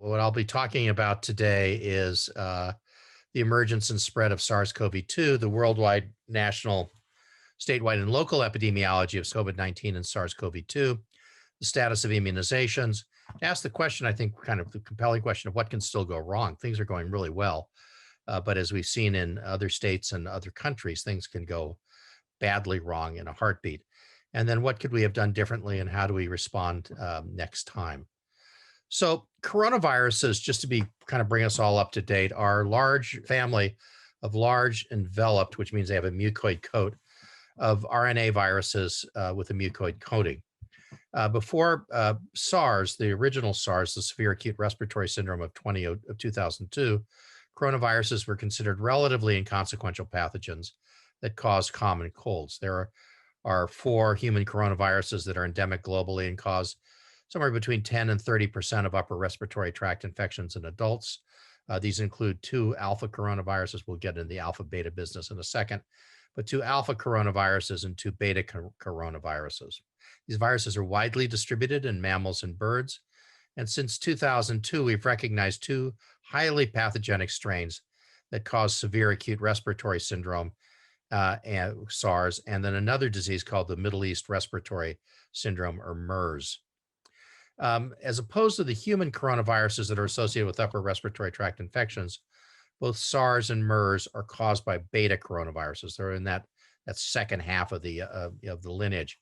What I'll be talking about today is the emergence and spread of SARS-CoV-2, the worldwide, national, statewide, and local epidemiology of COVID-19 and SARS-CoV-2, the status of immunizations. Ask the question, I think, kind of the compelling question of what can still go wrong. Things are going really well, but as we've seen in other states and other countries, things can go badly wrong in a heartbeat. And then what could we have done differently, and how do we respond next time? So coronaviruses, just to be kind of bring us all up to date, are a large family of large enveloped, which means they have a mucoid coat, of RNA viruses with a mucoid coating. Before SARS, the original SARS, the severe acute respiratory syndrome of 2002, coronaviruses were considered relatively inconsequential pathogens that cause common colds. There are 4 human coronaviruses that are endemic globally and cause somewhere between 10 and 30% of upper respiratory tract infections in adults. These include 2 alpha coronaviruses. We'll get into the alpha beta business in a second, but 2 alpha coronaviruses and 2 beta coronaviruses. These viruses are widely distributed in mammals and birds. And since 2002, we've recognized 2 highly pathogenic strains that cause severe acute respiratory syndrome, and SARS, and then another disease called the Middle East Respiratory Syndrome, or MERS. As opposed to the human coronaviruses that are associated with upper respiratory tract infections, both SARS and MERS are caused by beta coronaviruses. They're in that second half of the lineage.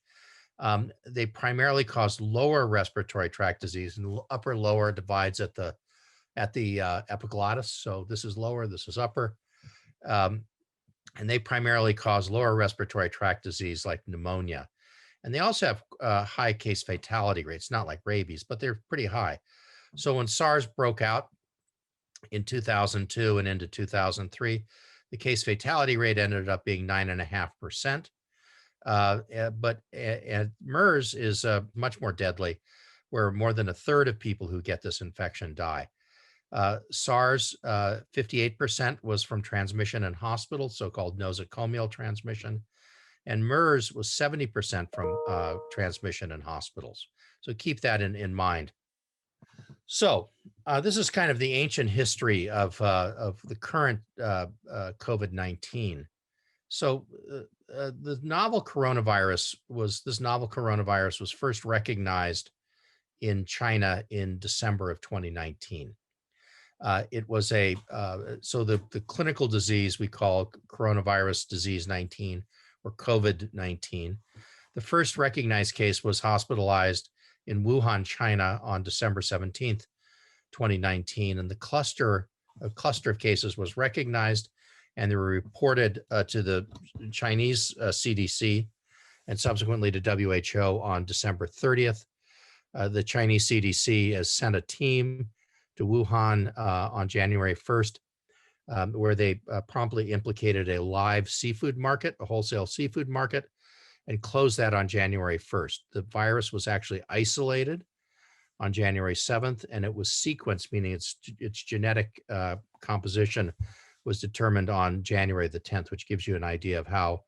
They primarily cause lower respiratory tract disease, and upper lower divides at the epiglottis. So this is lower, this is upper. And they primarily cause lower respiratory tract disease like pneumonia. And they also have high case fatality rates, not like rabies, but they're pretty high. So when SARS broke out in 2002 and into 2003, the case fatality rate ended up being 9.5%. But MERS is much more deadly, where more than a third of people who get this infection die. SARS, 58% was from transmission in hospitals, so-called nosocomial transmission. And MERS was 70% from transmission in hospitals. So keep that in mind. So this is kind of the ancient history of the current COVID-19. So this novel coronavirus was first recognized in China in December of 2019. It was so the clinical disease we call coronavirus disease 19, or COVID-19. The first recognized case was hospitalized in Wuhan, China on December 17th, 2019. And a cluster of cases was recognized, and they were reported to the Chinese CDC and subsequently to WHO on December 30th. The Chinese CDC has sent a team to Wuhan on January 1st, where they promptly implicated a live seafood market, a wholesale seafood market, and closed that on January 1st. The virus was actually isolated on January 7th, and it was sequenced, meaning its genetic composition was determined on January the 10th, which gives you an idea of how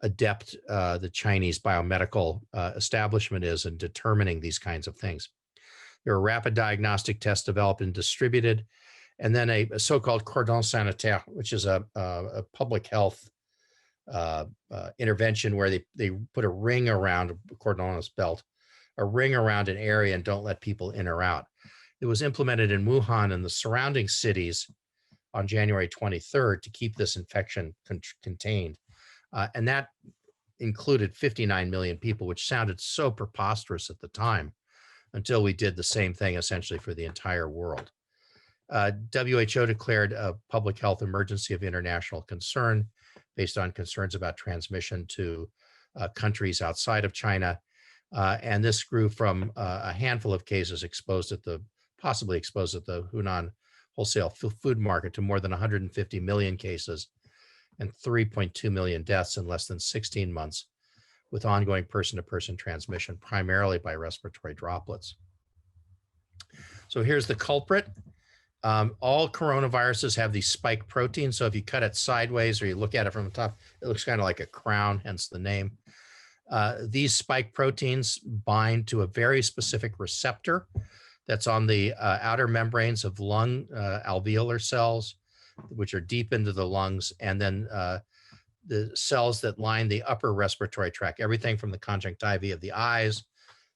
adept the Chinese biomedical establishment is in determining these kinds of things. There were rapid diagnostic tests developed and distributed, and then a so-called cordon sanitaire, which is a public health intervention where they put a ring around a cordonless belt, a ring around an area, and don't let people in or out. It was implemented in Wuhan and the surrounding cities on January 23rd to keep this infection contained. And that included 59 million people, which sounded so preposterous at the time, until we did the same thing essentially for the entire world. WHO declared a public health emergency of international concern based on concerns about transmission to countries outside of China. And this grew from a handful of cases possibly exposed at the Hunan wholesale food market to more than 150 million cases and 3.2 million deaths in less than 16 months, with ongoing person-to-person transmission, primarily by respiratory droplets. So here's the culprit. All coronaviruses have these spike proteins. So if you cut it sideways or you look at it from the top, it looks kind of like a crown, hence the name. These spike proteins bind to a very specific receptor that's on the outer membranes of lung alveolar cells, which are deep into the lungs, and then the cells that line the upper respiratory tract, everything from the conjunctiva of the eyes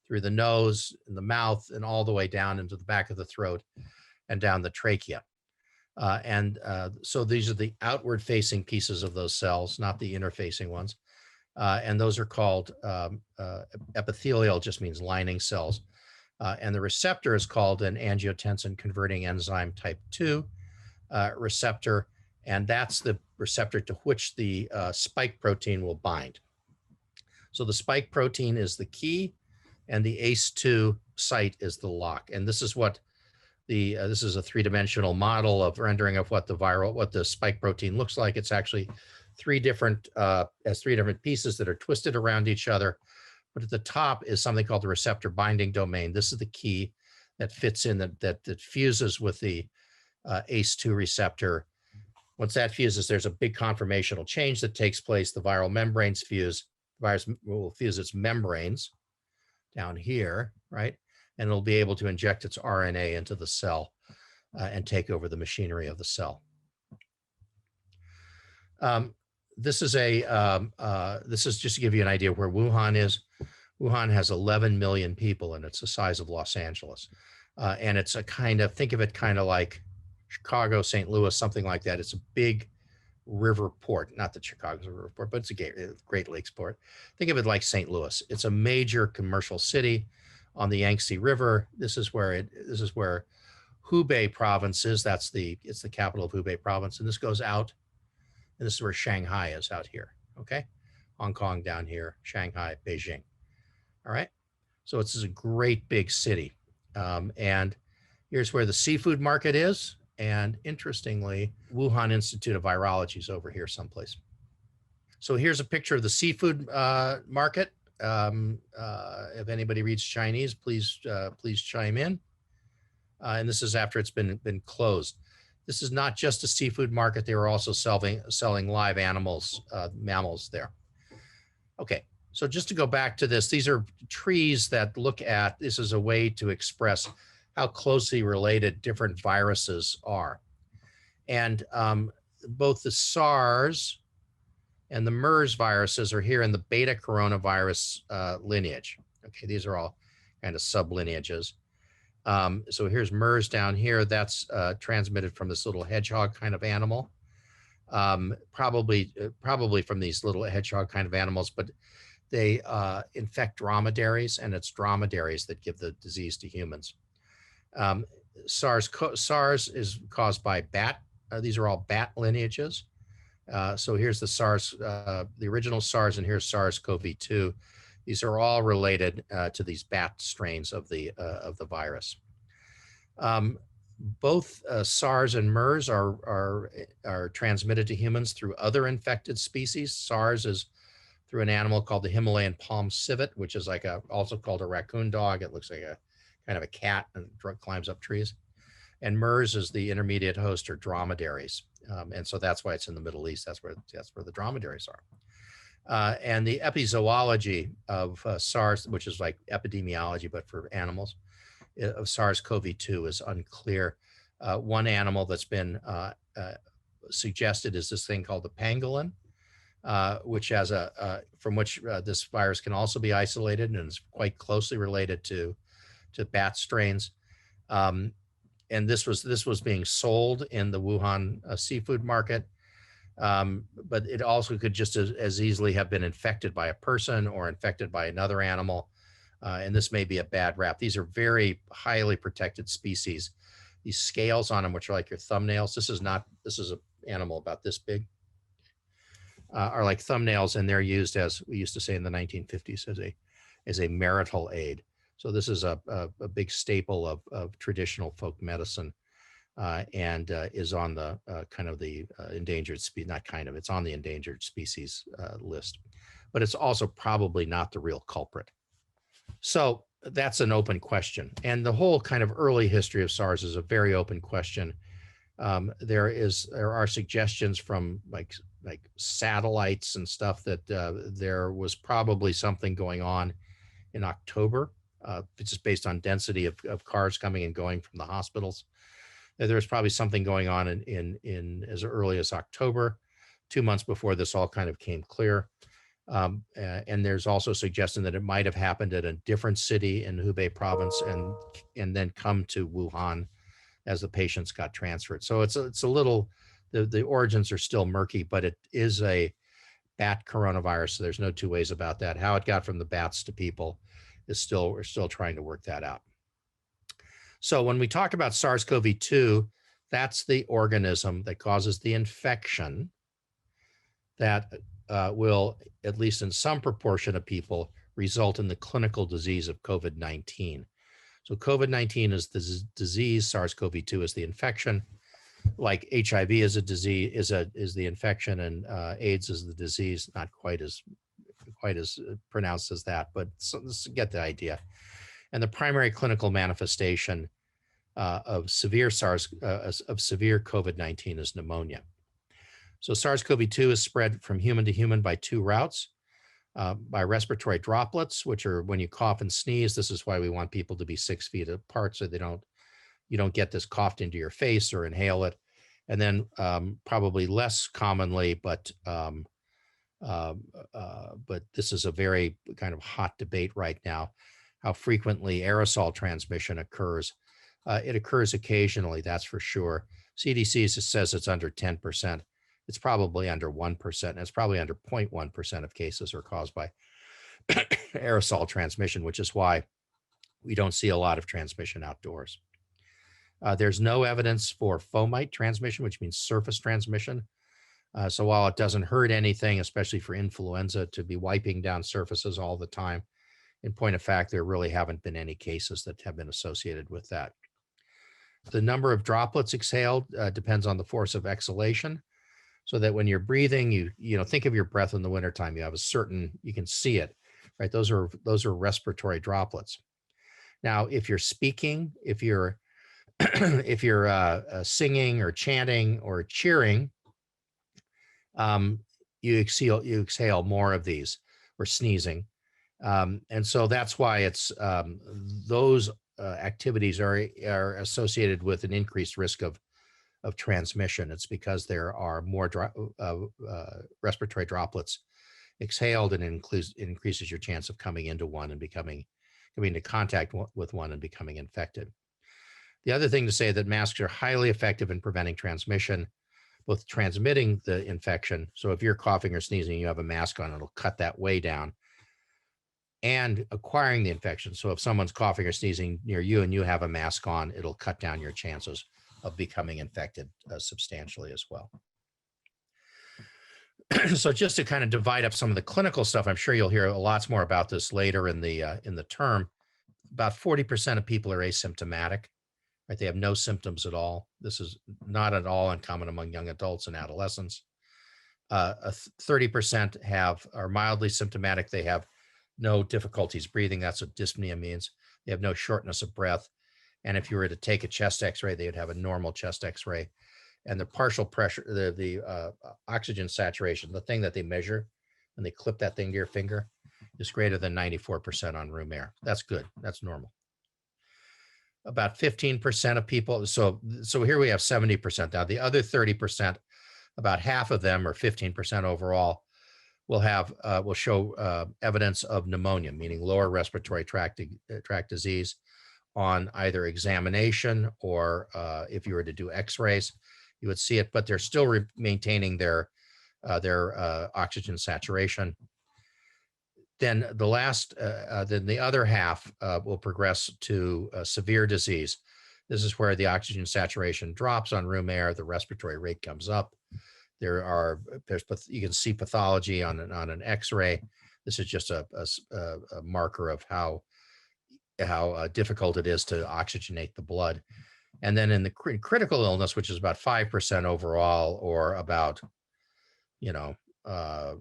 through the nose and the mouth and all the way down into the back of the throat and down the trachea. So these are the outward facing pieces of those cells, not the interfacing ones. And those are called epithelial, just means lining cells. And the receptor is called an angiotensin converting enzyme type 2 receptor. And that's the receptor to which the spike protein will bind. So the spike protein is the key, and the ACE2 site is the lock. And this is what this is a three-dimensional model of rendering of what the spike protein looks like. It's actually three different pieces that are twisted around each other. But at the top is something called the receptor binding domain. This is the key that fits in, that fuses with the ACE2 receptor. Once that fuses, there's a big conformational change that takes place. The viral membranes fuse. The virus will fuse its membranes down here, right? And it'll be able to inject its RNA into the cell and take over the machinery of the cell. This is just to give you an idea of where Wuhan is. Wuhan has 11 million people, and it's the size of Los Angeles. And it's a think of it kind of like Chicago, St. Louis, something like that. It's a big river port, not that Chicago's a river port, but it's a Great Lakes port. Think of it like St. Louis. It's a major commercial city on the Yangtze River. This is where Hubei province is. It's the capital of Hubei province. And this goes out, and this is where Shanghai is out here, okay? Hong Kong down here, Shanghai, Beijing, all right? So it's a great big city. And here's where the seafood market is. And interestingly, Wuhan Institute of Virology is over here someplace. So here's a picture of the seafood market. If anybody reads Chinese, please chime in. And this is after it's been closed. This is not just a seafood market. They were also selling live animals, mammals there. Okay, so just to go back to this, these are trees that look at, this is a way to express how closely related different viruses are. And both the SARS and the MERS viruses are here in the beta coronavirus lineage. Okay, these are all kind of sublineages. So here's MERS down here. That's transmitted from this little hedgehog kind of animal. Probably from these little hedgehog kind of animals, but they infect dromedaries, and it's dromedaries that give the disease to humans. SARS is caused by bat. These are all bat lineages. So here's the SARS, the original SARS, and here's SARS-CoV-2. These are all related to these bat strains of the virus. Both SARS and MERS are transmitted to humans through other infected species. SARS is through an animal called the Himalayan palm civet, which is also called a raccoon dog. It looks like a kind of a cat and climbs up trees. And MERS is the intermediate host, or dromedaries. And so that's why it's in the Middle East. That's where the dromedaries are. And the epizoology of SARS, which is like epidemiology, but for animals, of SARS-CoV-2 is unclear. One animal that's been suggested is this thing called the pangolin, which has from which this virus can also be isolated, and is quite closely related to bat strains. And this was being sold in the Wuhan seafood market, but it also could just as easily have been infected by a person or infected by another animal. And this may be a bad rap. These are very highly protected species. These scales on them, which are like your thumbnails, this is an animal about this big, are like thumbnails, and they're used, as we used to say in the 1950s, as a marital aid. So this is a big staple of traditional folk medicine, and is on the kind of the endangered species, it's on the endangered species list, but it's also probably not the real culprit. So that's an open question. And the whole kind of early history of SARS is a very open question. There are suggestions from like satellites and stuff that there was probably something going on in October just based on density of cars coming and going from the hospitals. There's probably something going on in as early as October, 2 months before this all kind of came clear. And there's also suggestion that it might have happened at a different city in Hubei province and then come to Wuhan as the patients got transferred. So it's a little, the origins are still murky, but it is a bat coronavirus. So there's no two ways about that. How it got from the bats to people is still, we're still trying to work that out. So when we talk about SARS-CoV-2, that's the organism that causes the infection that will, at least in some proportion of people, result in the clinical disease of COVID-19. So COVID-19 is the disease, SARS-CoV-2 is the infection, like HIV is a disease, is the infection, and AIDS is the disease, not quite as pronounced as that, but so let's get the idea. And the primary clinical manifestation of severe COVID-19 is pneumonia. So SARS-CoV-2 is spread from human to human by two routes, by respiratory droplets, which are when you cough and sneeze. This is why we want people to be 6 feet apart so you don't get this coughed into your face or inhale it. And then probably less commonly, but this is a very kind of hot debate right now, how frequently aerosol transmission occurs. It occurs occasionally, that's for sure. CDC says it's under 10%. It's probably under 1%, and it's probably under 0.1% of cases are caused by aerosol transmission, which is why we don't see a lot of transmission outdoors. There's no evidence for fomite transmission, which means surface transmission. So while it doesn't hurt anything, especially for influenza, to be wiping down surfaces all the time, in point of fact, there really haven't been any cases that have been associated with that. The number of droplets exhaled depends on the force of exhalation. So that when you're breathing, you know, think of your breath in the wintertime, you have a certain, you can see it, right? Those are respiratory droplets. Now, if you're speaking, if you're if you're singing or chanting or cheering, you exhale more of these, or sneezing. And so that's why it's those activities are associated with an increased risk of transmission. It's because there are more respiratory droplets exhaled, and it increases your chance of coming into one and coming into contact with one and becoming infected. The other thing to say that masks are highly effective in preventing transmission, both transmitting the infection. So if you're coughing or sneezing, you have a mask on, it'll cut that way down, and acquiring the infection. So if someone's coughing or sneezing near you and you have a mask on, it'll cut down your chances of becoming infected substantially as well. So just to kind of divide up some of the clinical stuff, I'm sure you'll hear lots more about this later in the term. About 40% of people are asymptomatic, right? They have no symptoms at all. This is not at all uncommon among young adults and adolescents. 30% are mildly symptomatic. They have no difficulties breathing. That's what dyspnea means. They have no shortness of breath. And if you were to take a chest X-ray, they would have a normal chest X-ray. And the partial pressure, the oxygen saturation, the thing that they measure when they clip that thing to your finger, is greater than 94% on room air. That's good. That's normal. About 15% of people, so here we have 70%. Now the other 30%, about half of them, or 15% overall, will show evidence of pneumonia, meaning lower respiratory tract disease, on either examination or if you were to do X-rays, you would see it, but they're still maintaining their oxygen saturation. Then then the other half will progress to severe disease. This is where the oxygen saturation drops on room air, the respiratory rate comes up. You can see pathology on an X-ray. This is just a marker of how difficult it is to oxygenate the blood. And then in the critical illness, which is about 5% overall, or about a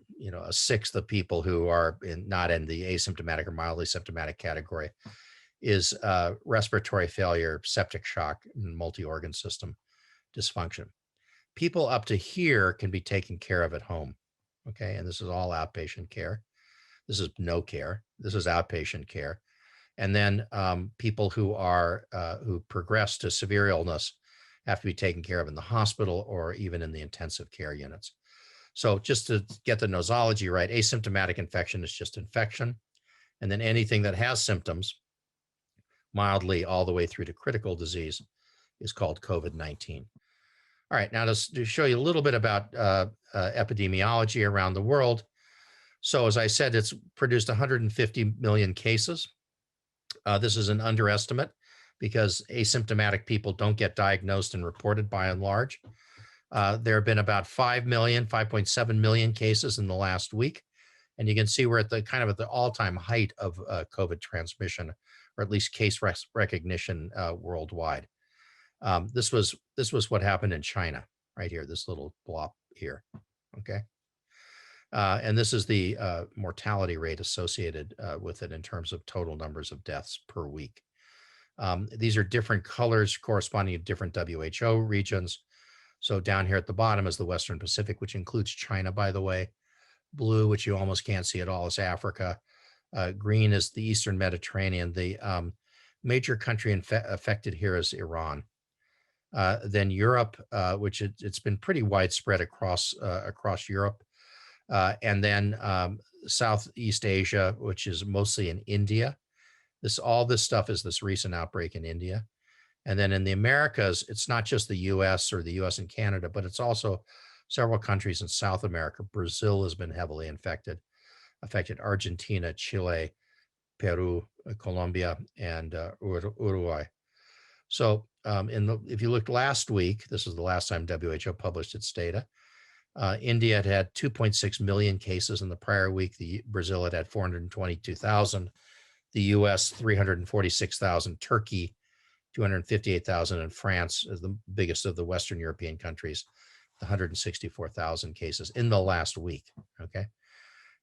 sixth of people who are not in the asymptomatic or mildly symptomatic category, is respiratory failure, septic shock, and multi-organ system dysfunction. People up to here can be taken care of at home, okay? And this is all outpatient care. This is no care. This is outpatient care. And then people who progress to severe illness have to be taken care of in the hospital or even in the intensive care units. So just to get the nosology right, asymptomatic infection is just infection. And then anything that has symptoms, mildly all the way through to critical disease, is called COVID-19. All right, now to show you a little bit about epidemiology around the world. So as I said, it's produced 150 million cases. This is an underestimate because asymptomatic people don't get diagnosed and reported by and large. There have been about 5.7 million cases in the last week. And you can see we're at the kind of at the all-time height of COVID transmission, or at least case recognition worldwide. This was what happened in China, right here, this little blob here. Okay. And this is the mortality rate associated with it in terms of total numbers of deaths per week. These are different colors corresponding to different WHO regions. So down here at the bottom is the Western Pacific, which includes China, by the way. Blue, which you almost can't see at all, is Africa. Green is the Eastern Mediterranean. The major country affected here is Iran. Then Europe, which it's been pretty widespread across Europe. And then Southeast Asia, which is mostly in India. All this stuff is this recent outbreak in India. And then in the Americas, it's not just the US or the US and Canada, but it's also several countries in South America. Brazil has been heavily affected Argentina, Chile, Peru, Colombia, and Uruguay. So if you looked last week, this is the last time WHO published its data. India had 2.6 million cases in the prior week. Brazil had 422,000. The US 346,000. Turkey 258,000, and France is the biggest of the Western European countries, 164,000 cases in the last week. Okay.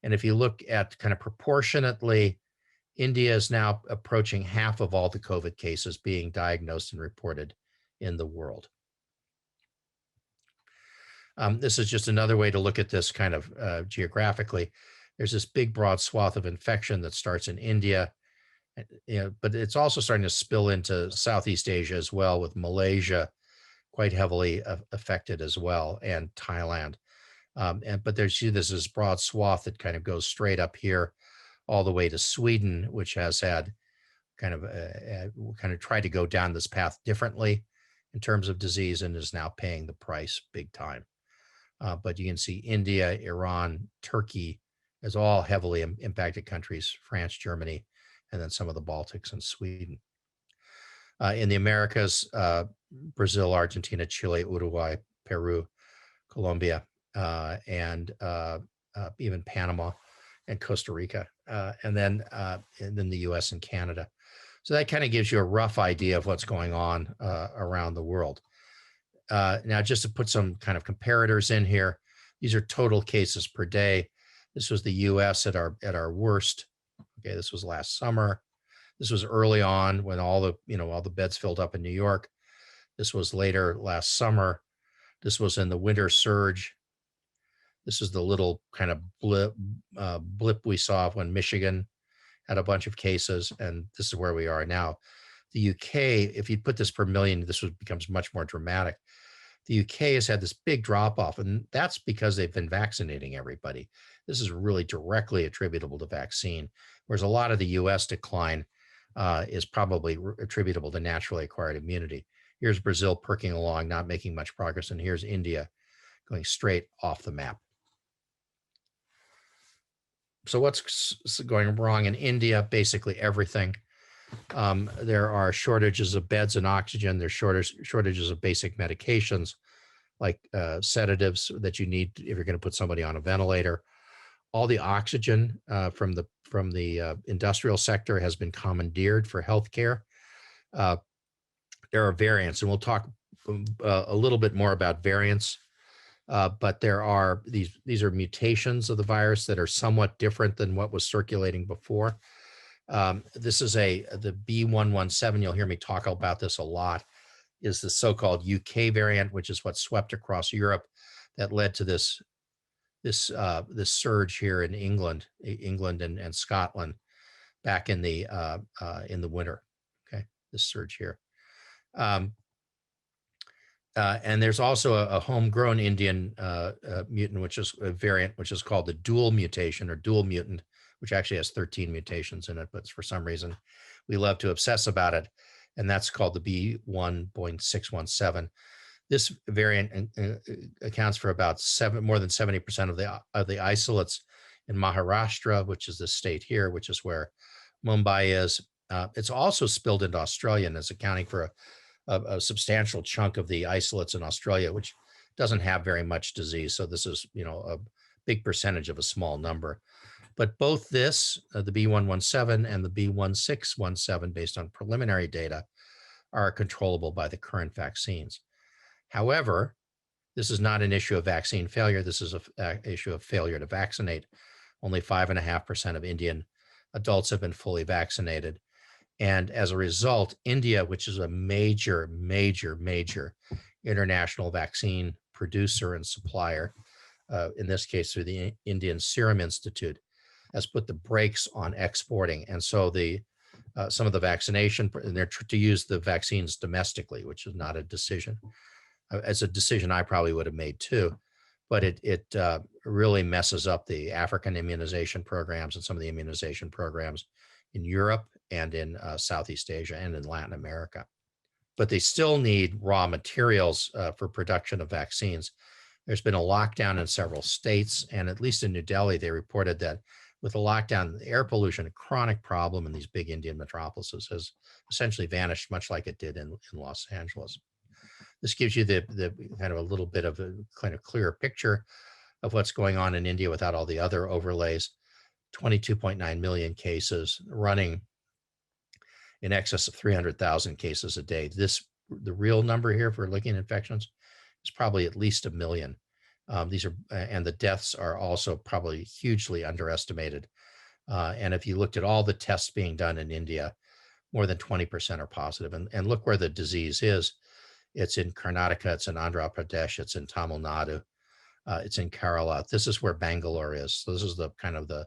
And if you look at kind of proportionately, India is now approaching half of all the COVID cases being diagnosed and reported in the world. This is just another way to look at this kind of geographically. There's this big broad swath of infection that starts in India, but it's also starting to spill into Southeast Asia as well, with Malaysia quite heavily affected as well, and Thailand. But there's this broad swath that kind of goes straight up here all the way to Sweden, which has had kind of tried to go down this path differently in terms of disease and is now paying the price big time. But you can see India, Iran, Turkey as all heavily impacted countries, France, Germany, and then some of the Baltics and Sweden. In the Americas, Brazil, Argentina, Chile, Uruguay, Peru, Colombia, and even Panama and Costa Rica, and then the US and Canada. So that kind of gives you a rough idea of what's going on around the world. Now, just to put some kind of comparators in here, these are total cases per day. This was the US at our worst. Okay, this was last summer. This was early on when all the beds filled up in New York. This was later last summer. This was in the winter surge. This is the little kind of blip we saw when Michigan had a bunch of cases, and this is where we are now. The UK, if you put this per million, becomes much more dramatic. The UK has had this big drop off, and that's because they've been vaccinating everybody. This is really directly attributable to vaccine, whereas a lot of the US decline is probably attributable to naturally acquired immunity. Here's Brazil perking along, not making much progress, and here's India going straight off the map. So what's going wrong in India? Basically everything. There are shortages of beds and oxygen. There's shortages of basic medications like sedatives that you need if you're going to put somebody on a ventilator. All the oxygen from the industrial sector has been commandeered for healthcare. There are variants, and we'll talk a little bit more about variants. But there are these are mutations of the virus that are somewhat different than what was circulating before. This is the B117. You'll hear me talk about this a lot. Is the so-called UK variant, which is what swept across Europe, that led to this surge here in England and Scotland. back in the winter. Okay, this surge here. Um, and there's also a homegrown Indian mutant, which is a variant, which is called the dual mutation or dual mutant, which actually has 13 mutations in it, but for some reason we love to obsess about it. And that's called the B1.617. This variant accounts for about more than 70% of the isolates in Maharashtra, which is the state here, which is where Mumbai is. It's also spilled into Australia and is accounting for a substantial chunk of the isolates in Australia, which doesn't have very much disease. So this is, a big percentage of a small number. But both this, the B117 and the B1617, based on preliminary data, are controllable by the current vaccines. However, this is not an issue of vaccine failure. This is an issue of failure to vaccinate. Only 5.5% of Indian adults have been fully vaccinated. And as a result, India, which is a major, major, major international vaccine producer and supplier, in this case through the Indian Serum Institute, has put the brakes on exporting. And so some of the vaccination, and they're to use the vaccines domestically, which is not a decision. It's a decision I probably would have made too, but it really messes up the African immunization programs and some of the immunization programs in Europe and in Southeast Asia and in Latin America. But they still need raw materials for production of vaccines. There's been a lockdown in several states, and at least in New Delhi, they reported that with the lockdown, the air pollution, a chronic problem in these big Indian metropolises, has essentially vanished, much like it did in Los Angeles. This gives you the kind of a little bit of a kind of clearer picture of what's going on in India without all the other overlays. 22.9 million cases, running in excess of 300,000 cases a day. The real number here for looking at infections is probably at least 1 million. And the deaths are also probably hugely underestimated. And if you looked at all the tests being done in India, more than 20% are positive. And look where the disease is. It's in Karnataka, it's in Andhra Pradesh, it's in Tamil Nadu, it's in Kerala. This is where Bangalore is. So this is the kind of the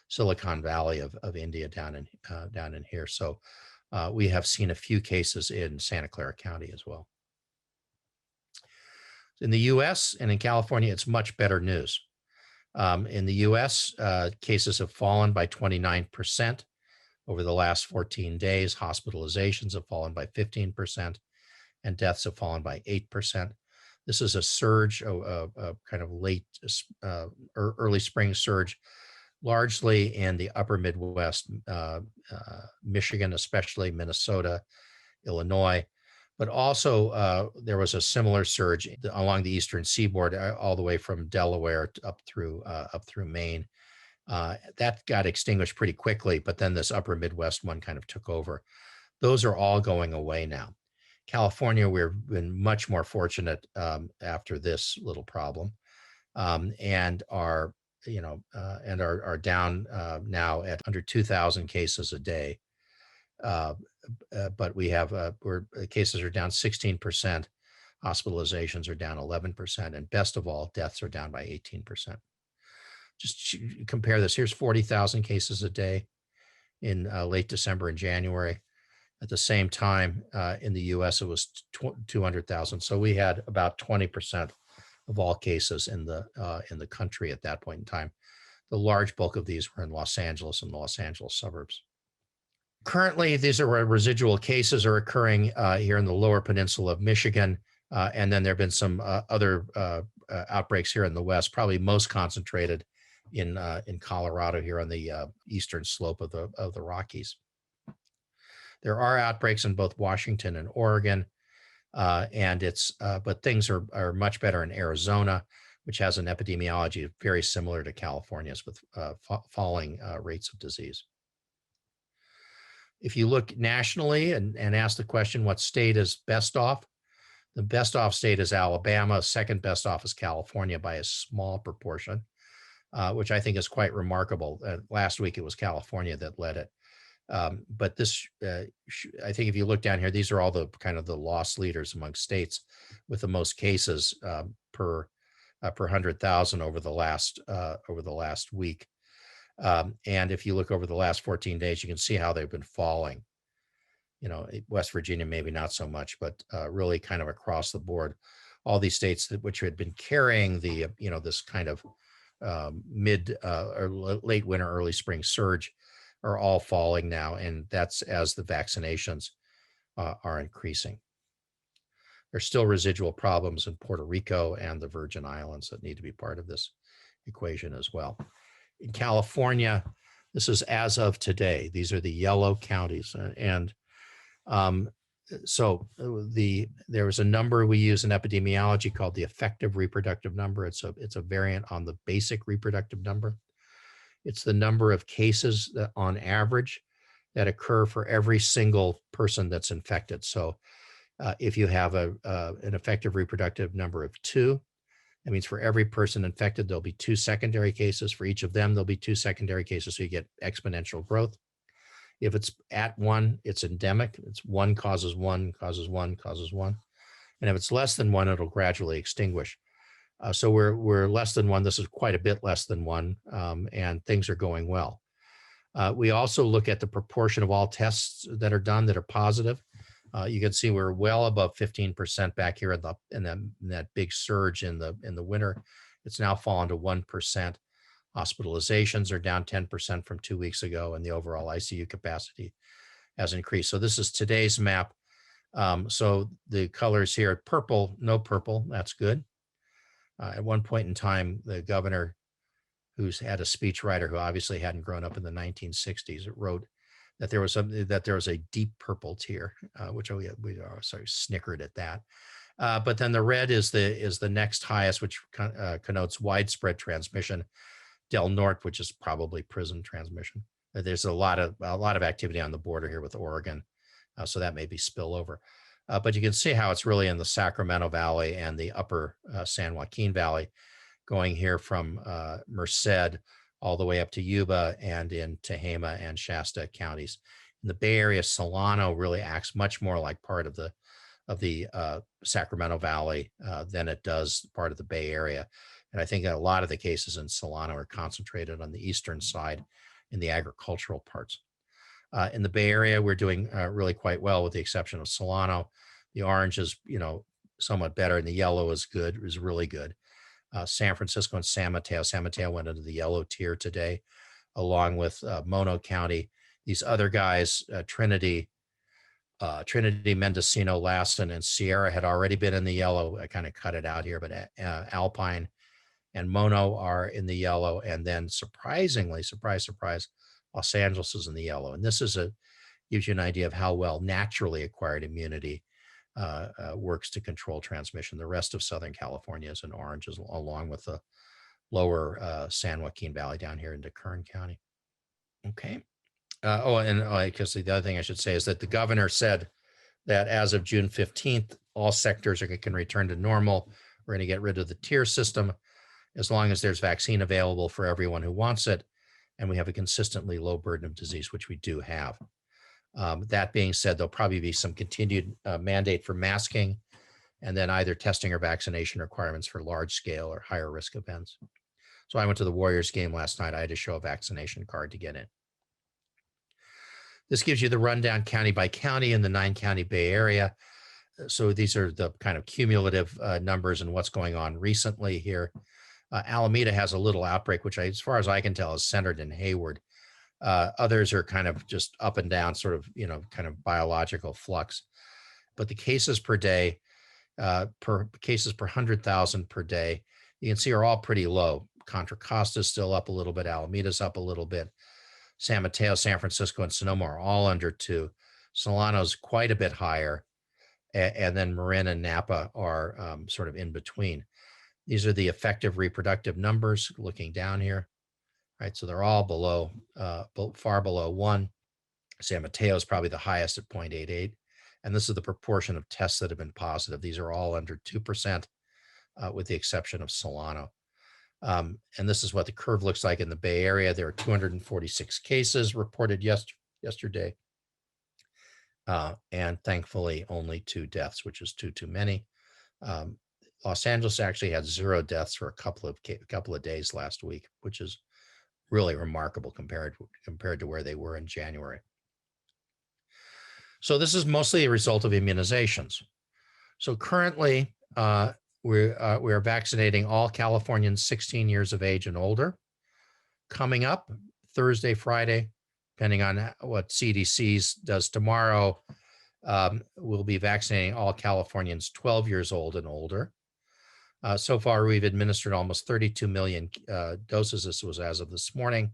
Silicon Valley of India down in here. So we have seen a few cases in Santa Clara County as well. In the US and in California, it's much better news. In the US, cases have fallen by 29% over the last 14 days. Hospitalizations have fallen by 15%, and deaths have fallen by 8%. This is a surge, a kind of late or early spring surge, largely in the upper Midwest, Michigan, especially Minnesota, Illinois, but also there was a similar surge along the eastern seaboard, all the way from Delaware up through Maine. That got extinguished pretty quickly, but then this upper Midwest one kind of took over. Those are all going away now. California, we've been much more fortunate after this little problem, and are down now at under 2,000 cases a day. But we have cases are down 16%, hospitalizations are down 11%, and best of all, deaths are down by 18%. Just compare this. Here's 40,000 cases a day in late December and January. At the same time, in the U.S., it was 200,000. So we had about 20% of all cases in the country at that point in time. The large bulk of these were in Los Angeles and the Los Angeles suburbs. Currently, these are residual cases are occurring here in the lower peninsula of Michigan, and then there have been some other outbreaks here in the West, probably most concentrated in Colorado here on the eastern slope of the Rockies. There are outbreaks in both Washington and Oregon, but things are much better in Arizona, which has an epidemiology very similar to California's with falling rates of disease. If you look nationally and ask the question, what state is best off? The best off state is Alabama. Second best off is California by a small proportion, which I think is quite remarkable. Last week, it was California that led it. But this, I think if you look down here, these are all the kind of the loss leaders among states with the most cases per 100,000 over the last week. And if you look over the last 14 days, you can see how they've been falling. West Virginia, maybe not so much, but really kind of across the board. All these states which had been carrying the, this kind of mid or late winter, early spring surge are all falling now. And that's as the vaccinations are increasing. There's still residual problems in Puerto Rico and the Virgin Islands that need to be part of this equation as well. In California, this is as of today. These are the yellow counties. And there was a number we use in epidemiology called the effective reproductive number. It's a variant on the basic reproductive number. It's the number of cases that on average that occur for every single person that's infected. So if you have an effective reproductive number of 2, that means for every person infected, there'll be 2 secondary cases. For each of them, there'll be 2 secondary cases, so you get exponential growth. If it's at 1, it's endemic. It's 1 causes 1, causes 1, causes 1. And if it's less than 1, it'll gradually extinguish. So we're less than 1. This is quite a bit less than 1, and things are going well. We also look at the proportion of all tests that are done that are positive. You can see we're well above 15% back here in that big surge in the winter. It's now fallen to 1%. Hospitalizations are down 10% from 2 weeks ago, and the overall ICU capacity has increased. So this is today's map. So the colors here, purple, no purple, that's good. At one point in time, the governor, who's had a speechwriter who obviously hadn't grown up in the 1960s, wrote that there was a deep purple tier, which we sort of snickered at that. But then the red is the next highest, which connotes widespread transmission. Del Norte, which is probably prison transmission. There's a lot of activity on the border here with Oregon, so that may be spillover. But you can see how it's really in the Sacramento Valley and the upper San Joaquin Valley, going here from Merced all the way up to Yuba and in Tehama and Shasta counties. In the Bay Area, Solano really acts much more like part of the Sacramento Valley than it does part of the Bay Area. And I think that a lot of the cases in Solano are concentrated on the eastern side in the agricultural parts. In the Bay Area, we're doing really quite well with the exception of Solano. The orange is, somewhat better, and the yellow is really good. San Francisco and San Mateo. San Mateo went into the yellow tier today, along with Mono County. These other guys, Trinity, Mendocino, Lassen, and Sierra had already been in the yellow. I kind of cut it out here, but Alpine and Mono are in the yellow. And then surprisingly, surprise, Los Angeles is in the yellow. And this gives you an idea of how well naturally acquired immunity works to control transmission. The rest of Southern California is in orange, along with the lower San Joaquin Valley down here into Kern County. Okay. I guess the other thing I should say is that the governor said that as of June 15th, all sectors can return to normal. We're going to get rid of the tier system as long as there's vaccine available for everyone who wants it, and we have a consistently low burden of disease, which we do have. That being said, there'll probably be some continued mandate for masking, and then either testing or vaccination requirements for large scale or higher risk events. So I went to the Warriors game last night. I had to show a vaccination card to get in. This gives you the rundown county by county in the 9-county Bay Area. So these are the kind of cumulative numbers and what's going on recently here. Alameda has a little outbreak, which as far as I can tell is centered in Hayward. Others are kind of just up and down, sort of, kind of biological flux. But the cases per day, cases per 100,000 per day, you can see are all pretty low. Contra Costa's still up a little bit. Alameda's up a little bit. San Mateo, San Francisco, and Sonoma are all under 2. Solano's quite a bit higher. And then Marin and Napa are sort of in between. These are the effective reproductive numbers looking down here. Right, so they're all below, far below 1. San Mateo is probably the highest at 0.88. And this is the proportion of tests that have been positive. These are all under 2%, with the exception of Solano. And this is what the curve looks like in the Bay Area. There are 246 cases reported yesterday. And thankfully, only 2 deaths, which is too many. Los Angeles actually had 0 deaths for a couple of days last week, which is really remarkable compared to where they were in January. So this is mostly a result of immunizations. So currently, we're vaccinating all Californians 16 years of age and older. Coming up Thursday, Friday, depending on what CDC does tomorrow, we'll be vaccinating all Californians 12 years old and older. So far, we've administered almost 32 million doses. This was as of this morning.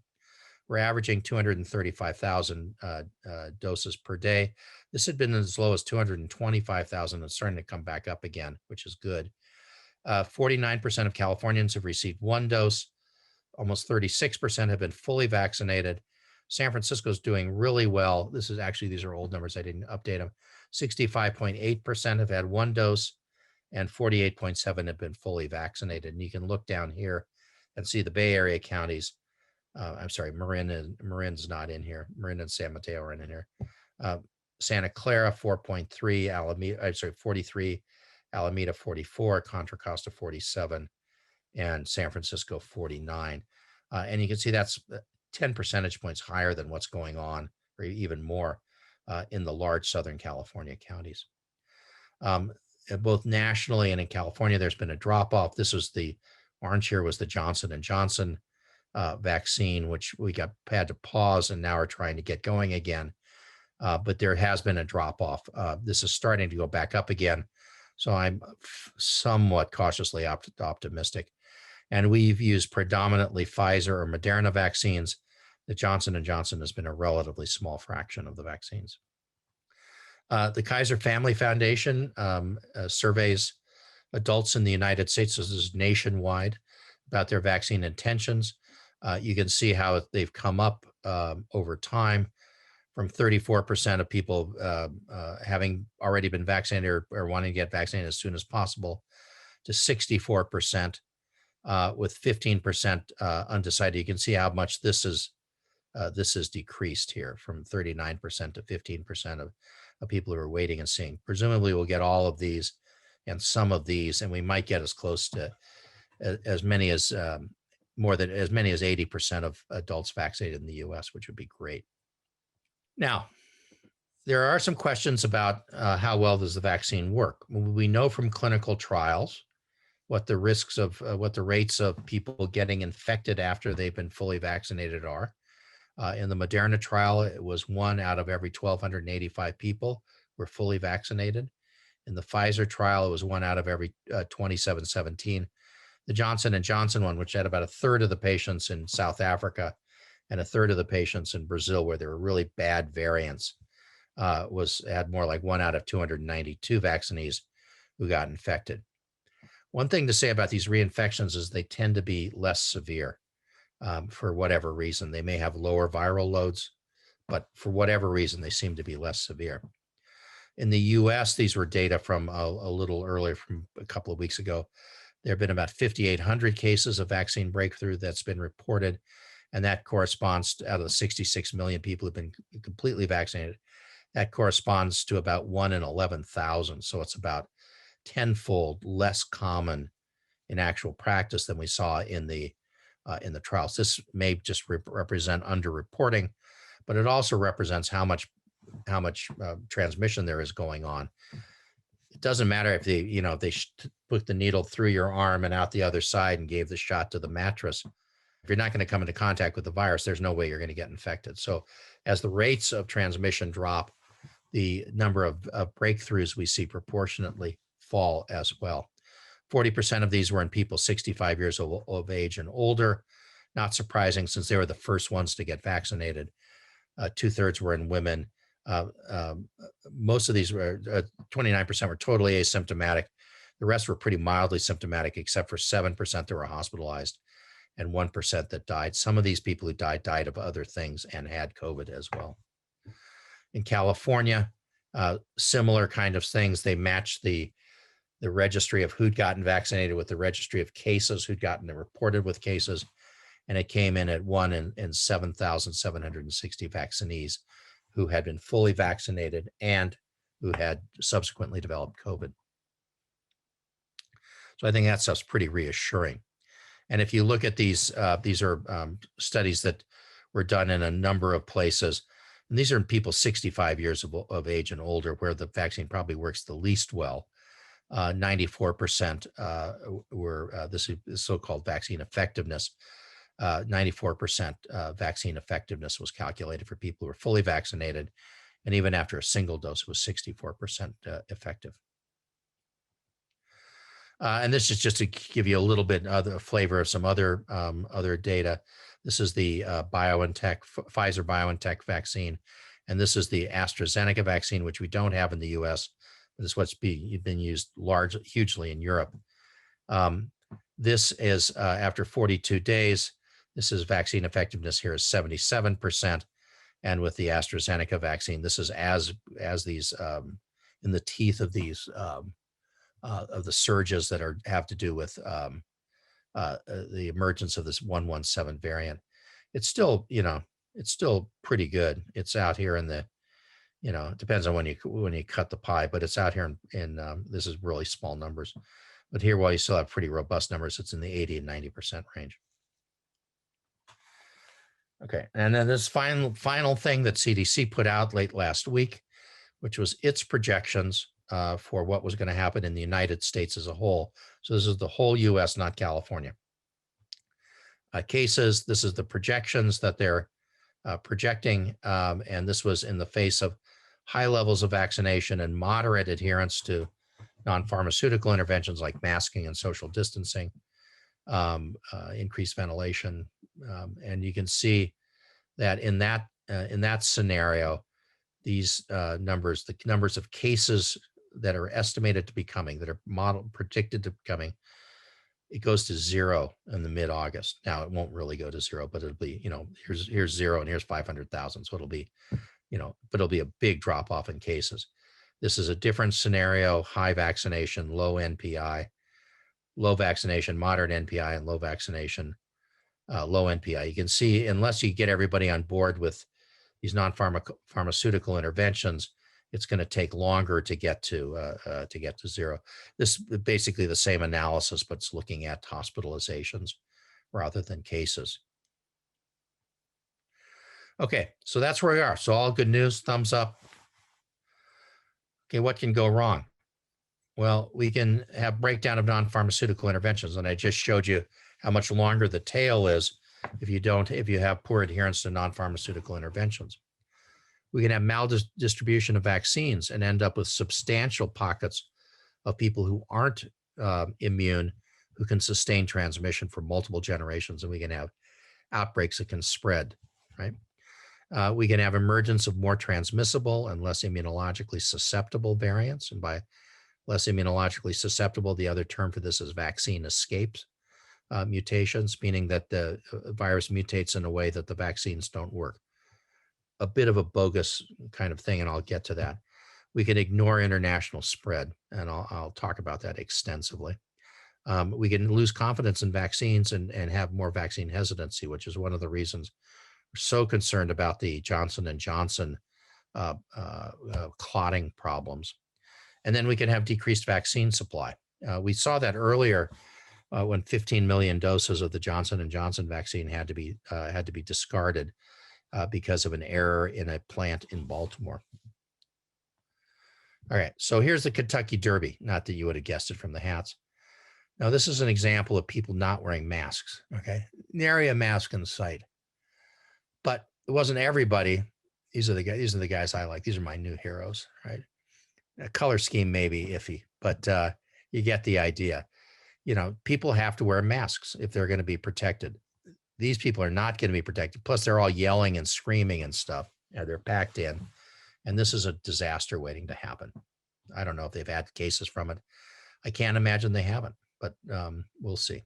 We're averaging 235,000 doses per day. This had been as low as 225,000 and starting to come back up again, which is good. 49% of Californians have received one dose. Almost 36% have been fully vaccinated. San Francisco is doing really well. These are old numbers. I didn't update them. 65.8% have had one dose and 48.7% have been fully vaccinated. And you can look down here and see the Bay Area counties. I'm sorry, Marin's not in here. Marin and San Mateo are in here. Santa Clara, 4.3, Alameda, 43, Alameda, 44, Contra Costa, 47, and San Francisco, 49. And you can see that's 10 percentage points higher than what's going on, or even more, in the large Southern California counties. Both nationally and in California, there's been a drop off. This was the orange here was the Johnson & Johnson vaccine, which we had to pause and now are trying to get going again. But there has been a drop off. This is starting to go back up again. So I'm somewhat cautiously optimistic. And we've used predominantly Pfizer or Moderna vaccines. The Johnson & Johnson has been a relatively small fraction of the vaccines. The Kaiser Family Foundation surveys adults in the United States, this is nationwide, about their vaccine intentions. You can see how they've come up over time from 34% of people having already been vaccinated or wanting to get vaccinated as soon as possible to 64% with 15% undecided. You can see how much this is decreased here from 39% to 15% of people who are waiting and seeing. Presumably we'll get all of these and some of these, and we might get as close to as many as 80% of adults vaccinated in the US, which would be great. Now, there are some questions about how well does the vaccine work. We know from clinical trials what the rates of people getting infected after they've been fully vaccinated are. In the Moderna trial, it was 1 out of every 1,285 people were fully vaccinated. In the Pfizer trial, it was 1 out of every 2,717. The Johnson & Johnson one, which had about a third of the patients in South Africa and a third of the patients in Brazil, where there were really bad variants, had more like 1 out of 292 vaccinees who got infected. One thing to say about these reinfections is they tend to be less severe. For whatever reason. They may have lower viral loads, but for whatever reason, they seem to be less severe. In the US, these were data from a little earlier, from a couple of weeks ago. There have been about 5,800 cases of vaccine breakthrough that's been reported, and that corresponds to, out of the 66 million people who've been completely vaccinated, that corresponds to about 1 in 11,000. So it's about tenfold less common in actual practice than we saw in the trials. This may just represent underreporting, but it also represents how much transmission there is going on. It doesn't matter if they put the needle through your arm and out the other side and gave the shot to the mattress. If you're not going to come into contact with the virus, there's no way you're going to get infected. So as the rates of transmission drop, the number of breakthroughs we see proportionately fall as well. 40% of these were in people 65 years of age and older. Not surprising, since they were the first ones to get vaccinated. 2/3 were in women. Most of these were, 29% were totally asymptomatic. The rest were pretty mildly symptomatic, except for 7% that were hospitalized and 1% that died. Some of these people who died of other things and had COVID as well. In California, similar kind of things. They matched the registry of who'd gotten vaccinated with the registry of cases who'd gotten reported with cases, and it came in at 1 in 7,760 vaccinees who had been fully vaccinated and who had subsequently developed COVID. So I think that stuff's pretty reassuring. And if you look at these are studies that were done in a number of places. And these are in people 65 years of age and older, where the vaccine probably works the least well. 94% were this is so-called vaccine effectiveness. 94% vaccine effectiveness was calculated for people who were fully vaccinated. And even after a single dose, it was 64% effective. And this is just to give you a little bit of the flavor of some other data. This is the Pfizer BioNTech vaccine, and this is the AstraZeneca vaccine, which we don't have in the U.S., but it's what's been used hugely in Europe. This is after 42 days. This is vaccine effectiveness here is 77%, and with the AstraZeneca vaccine, this is as these in the teeth of these of the surges that have to do with the emergence of this 117 variant. It's still, it's still pretty good. It's out here in the, it depends on when you cut the pie, but it's out here in this is really small numbers. But here, while you still have pretty robust numbers, it's in the 80 and 90% range. Okay, and then this final thing that CDC put out late last week, which was its projections for what was going to happen in the United States as a whole. So this is the whole US, not California. Cases, this is the projections that they're projecting, and this was in the face of high levels of vaccination and moderate adherence to non-pharmaceutical interventions like masking and social distancing, increased ventilation, and you can see that in that scenario, these numbers, the numbers of cases that are estimated to be coming, that are predicted to be coming, it goes to 0 in the mid-August. Now it won't really go to 0, but it'll be, here's 0 and here's 500,000. So it'll be, but it'll be a big drop off in cases. This is a different scenario: high vaccination, low NPI, low vaccination, moderate NPI, and low vaccination, low NPI. You can see, unless you get everybody on board with these non-pharmaceutical interventions, it's going to take longer to get to 0. This is basically the same analysis, but it's looking at hospitalizations rather than cases. Okay, so that's where we are. So all good news, thumbs up. Okay, what can go wrong? Well, we can have breakdown of non-pharmaceutical interventions, and I just showed you how much longer the tail is if you have poor adherence to non-pharmaceutical interventions. We can have maldistribution of vaccines and end up with substantial pockets of people who aren't immune, who can sustain transmission for multiple generations, and we can have outbreaks that can spread, right? We can have emergence of more transmissible and less immunologically susceptible variants. And by less immunologically susceptible, the other term for this is vaccine escapes mutations, meaning that the virus mutates in a way that the vaccines don't work. A bit of a bogus kind of thing, and I'll get to that. We can ignore international spread, and I'll talk about that extensively. We can lose confidence in vaccines and have more vaccine hesitancy, which is one of the reasons we're so concerned about the Johnson & Johnson clotting problems. And then we can have decreased vaccine supply. We saw that earlier when 15 million doses of the Johnson & Johnson vaccine had to be discarded because of an error in a plant in Baltimore. All right, so here's the Kentucky Derby. Not that you would have guessed it from the hats. Now, this is an example of people not wearing masks, okay? Nary a mask in sight. But it wasn't everybody. These are the guys I like. These are my new heroes, right? A color scheme may be iffy, but you get the idea. People have to wear masks if they're going to be protected. These people are not going to be protected. Plus, they're all yelling and screaming and stuff. They're packed in. And this is a disaster waiting to happen. I don't know if they've had cases from it. I can't imagine they haven't, but we'll see.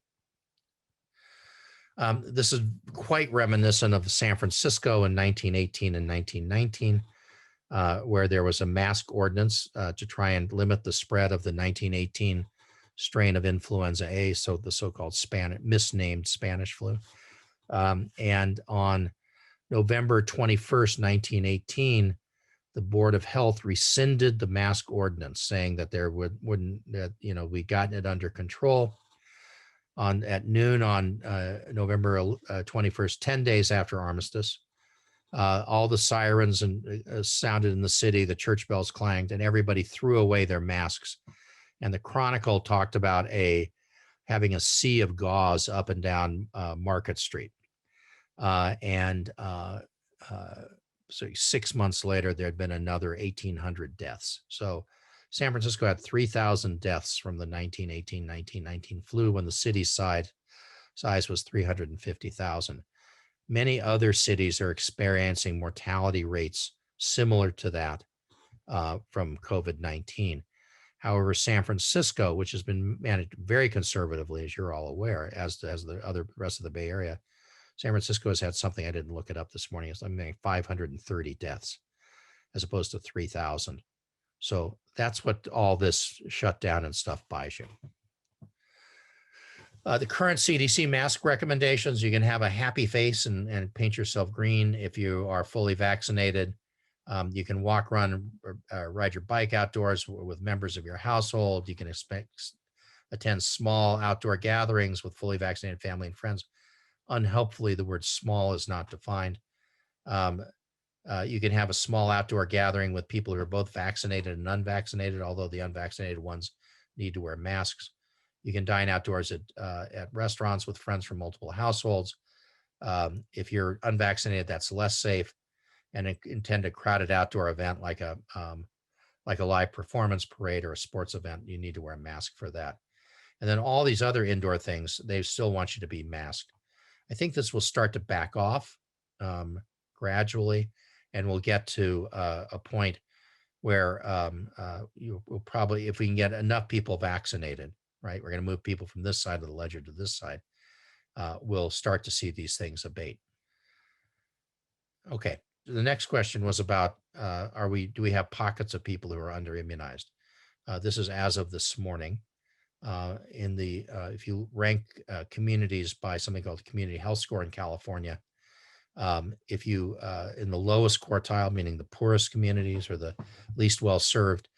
This is quite reminiscent of San Francisco in 1918 and 1919, where there was a mask ordinance to try and limit the spread of the 1918 strain of influenza A, so the so-called misnamed Spanish flu. And on November 21st, 1918, the Board of Health rescinded the mask ordinance, saying that we'd gotten it under control. at noon on November 21st, 10 days after armistice. All the sirens sounded in the city, the church bells clanged, and everybody threw away their masks. And the Chronicle talked about having a sea of gauze up and down Market Street. So 6 months later, there had been another 1,800 deaths. So San Francisco had 3,000 deaths from the 1918-1919 flu when the city's size was 350,000. Many other cities are experiencing mortality rates similar to that from COVID-19. However, San Francisco, which has been managed very conservatively, as you're all aware, as the rest of the Bay Area, San Francisco has had something, I didn't look it up this morning, it's like 530 deaths as opposed to 3,000. So that's what all this shutdown and stuff buys you. The current CDC mask recommendations, you can have a happy face and paint yourself green if you are fully vaccinated. You can walk, run, or ride your bike outdoors with members of your household. You can attend small outdoor gatherings with fully vaccinated family and friends. Unhelpfully, the word small is not defined. You can have a small outdoor gathering with people who are both vaccinated and unvaccinated, although the unvaccinated ones need to wear masks. You can dine outdoors at restaurants with friends from multiple households. If you're unvaccinated, that's less safe. And attend a crowded outdoor event like a live performance parade or a sports event, you need to wear a mask for that. And then all these other indoor things, they still want you to be masked. I think this will start to back off gradually, and we'll get to a point where you will probably, if we can get enough people vaccinated, right, we're going to move people from this side of the ledger to this side, we'll start to see these things abate. Okay, the next question was about, do we have pockets of people who are under immunized? This is as of this morning. If you rank communities by something called the Community Health Score in California, if you in the lowest quartile, meaning the poorest communities or the least well served,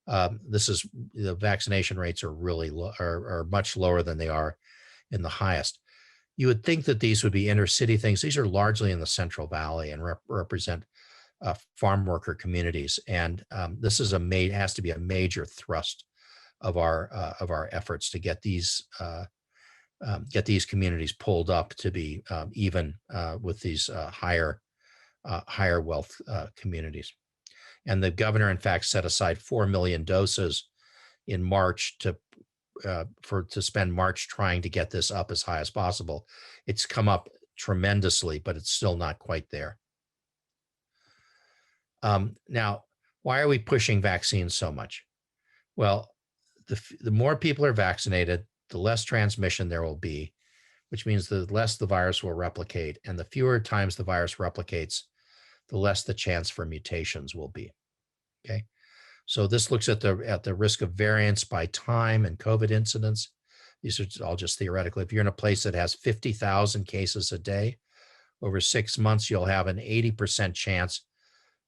the vaccination rates are really low, are much lower than they are in the highest. You would think that these would be inner city things. These are largely in the Central Valley and represent farm worker communities, and this is has to be a major thrust of our efforts to get these communities pulled up to be even with these higher wealth communities. And the governor, in fact, set aside 4 million doses in March to spend March trying to get this up as high as possible. It's come up tremendously, but it's still not quite there. Now, why are we pushing vaccines so much? Well, the more people are vaccinated, the less transmission there will be, which means the less the virus will replicate. And the fewer times the virus replicates, the less the chance for mutations will be. Okay. So this looks at the risk of variants by time and COVID incidence. These are all just theoretical. If you're in a place that has 50,000 cases a day, over 6 months, you'll have an 80% chance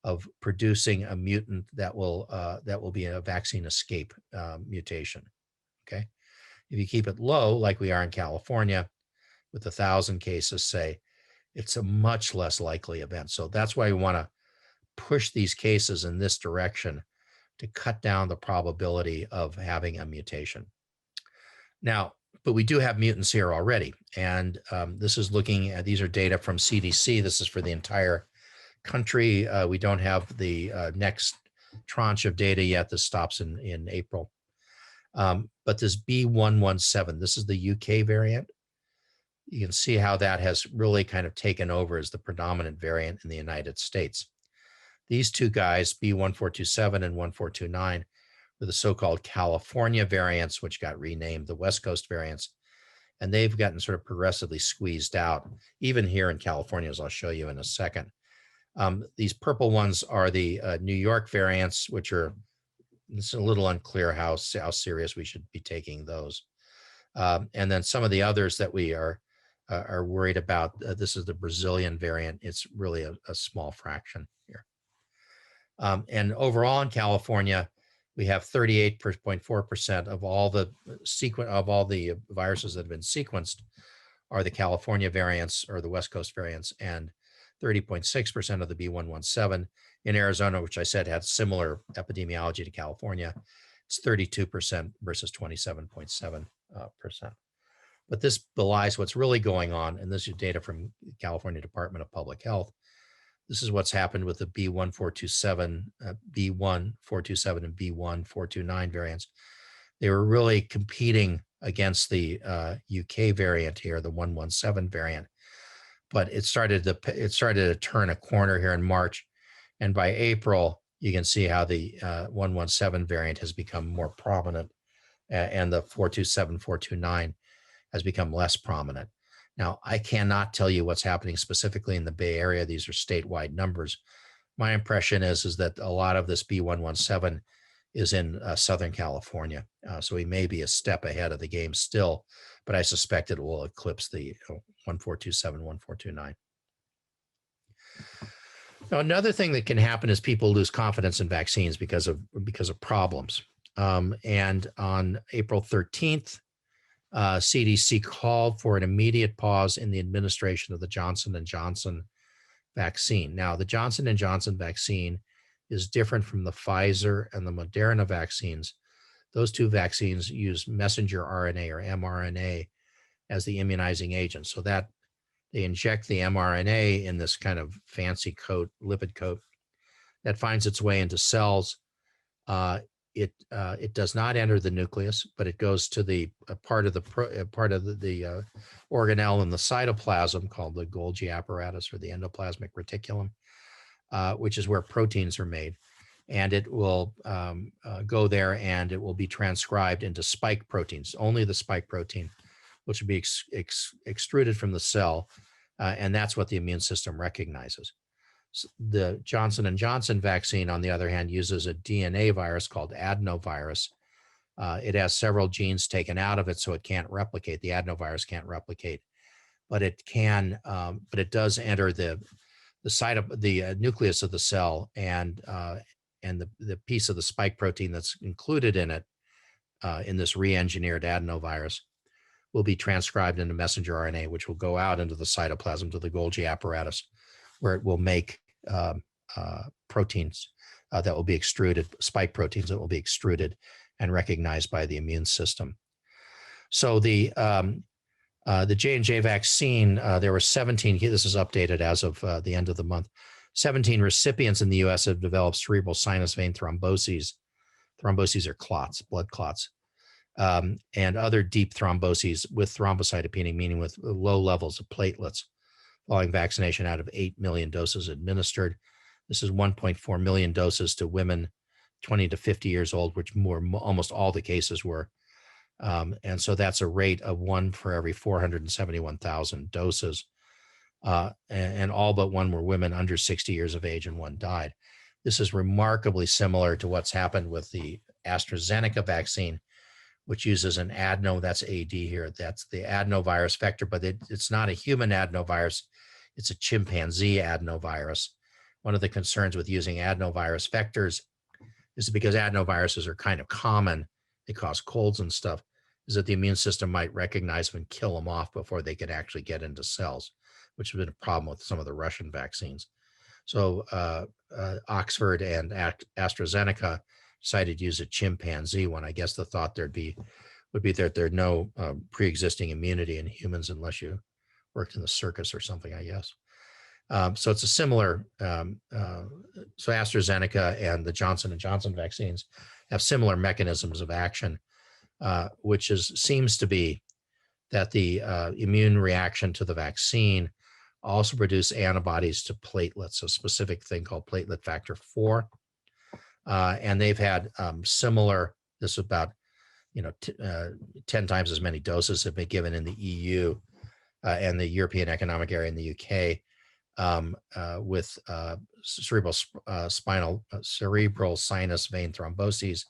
of producing a mutant that will be a vaccine escape mutation. Okay, if you keep it low, like we are in California, with 1,000 cases, say, it's a much less likely event. So that's why we want to push these cases in this direction to cut down the probability of having a mutation. Now, but we do have mutants here already, and this is looking at, these are data from CDC. This is for the entire country. We don't have the next tranche of data yet. This stops in April. But this B117, this is the UK variant. You can see how that has really kind of taken over as the predominant variant in the United States. These two guys, B1427 and 1429, were the so-called California variants, which got renamed the West Coast variants. And they've gotten sort of progressively squeezed out, even here in California, as I'll show you in a second. These purple ones are the New York variants, which are, it's a little unclear how serious we should be taking those. And then some of the others that we are worried about, this is the Brazilian variant. It's really a small fraction here. And overall in California, we have 38.4% of all the viruses that have been sequenced are the California variants or the West Coast variants, and 30.6% of the B117 in Arizona, which I said had similar epidemiology to California. It's 32% versus 27.7%. But this belies what's really going on, and this is data from the California Department of Public Health. This is what's happened with the B1427, B1427, and B1429 variants. They were really competing against the UK variant here, the 117 variant. But it started to turn a corner here in March, and by April, you can see how the 117 variant has become more prominent, and the 427, 429 has become less prominent. Now, I cannot tell you what's happening specifically in the Bay Area. These are statewide numbers. My impression is that a lot of this B117 is in Southern California. So we may be a step ahead of the game still, but I suspect it will eclipse the 1427, 1429. Now, another thing that can happen is people lose confidence in vaccines because of problems. And on April 13th, CDC called for an immediate pause in the administration of the Johnson & Johnson vaccine. Now, the Johnson & Johnson vaccine is different from the Pfizer and the Moderna vaccines. Those two vaccines use messenger RNA or mRNA as the immunizing agent, so that they inject the mRNA in this kind of fancy coat, lipid coat, that finds its way into cells. It does not enter the nucleus, but it goes to the part of the organelle in the cytoplasm called the Golgi apparatus or the endoplasmic reticulum, which is where proteins are made. And it will go there, and it will be transcribed into spike proteins, only the spike protein, which will be extruded from the cell, and that's what the immune system recognizes. The Johnson & Johnson vaccine, on the other hand, uses a DNA virus called adenovirus. It has several genes taken out of it, so it can't replicate. The adenovirus can't replicate, but it can. But it does enter the nucleus of the cell, and the piece of the spike protein that's included in it, in this re-engineered adenovirus, will be transcribed into messenger RNA, which will go out into the cytoplasm to the Golgi apparatus, where it will make proteins that will be extruded, spike proteins that will be extruded and recognized by the immune system. So the J&J vaccine, there were 17, this is updated as of the end of the month, 17 recipients in the US have developed cerebral sinus vein thromboses. Thromboses are clots, blood clots, and other deep thromboses with thrombocytopenia, meaning with low levels of platelets, following vaccination out of 8 million doses administered. This is 1.4 million doses to women 20 to 50 years old, which almost all the cases were. And so that's a rate of 1 for every 471,000 doses. And all but 1 were women under 60 years of age, and 1 died. This is remarkably similar to what's happened with the AstraZeneca vaccine, which uses an that's AD here. That's the adenovirus vector, but it's not a human adenovirus. It's a chimpanzee adenovirus. One of the concerns with using adenovirus vectors is because adenoviruses are kind of common. They cause colds and stuff, is that the immune system might recognize them and kill them off before they can actually get into cells, which has been a problem with some of the Russian vaccines. So Oxford and AstraZeneca decided to use a chimpanzee one. I guess the thought would be that there's no pre-existing immunity in humans unless you worked in the circus or something, I guess. So it's a similar, so AstraZeneca and the Johnson & Johnson vaccines have similar mechanisms of action, which seems to be that the immune reaction to the vaccine also produce antibodies to platelets, a specific thing called platelet factor 4. And they've had similar, this is about 10 times as many doses have been given in the EU and the European Economic Area in the UK with cerebral sinus vein thromboses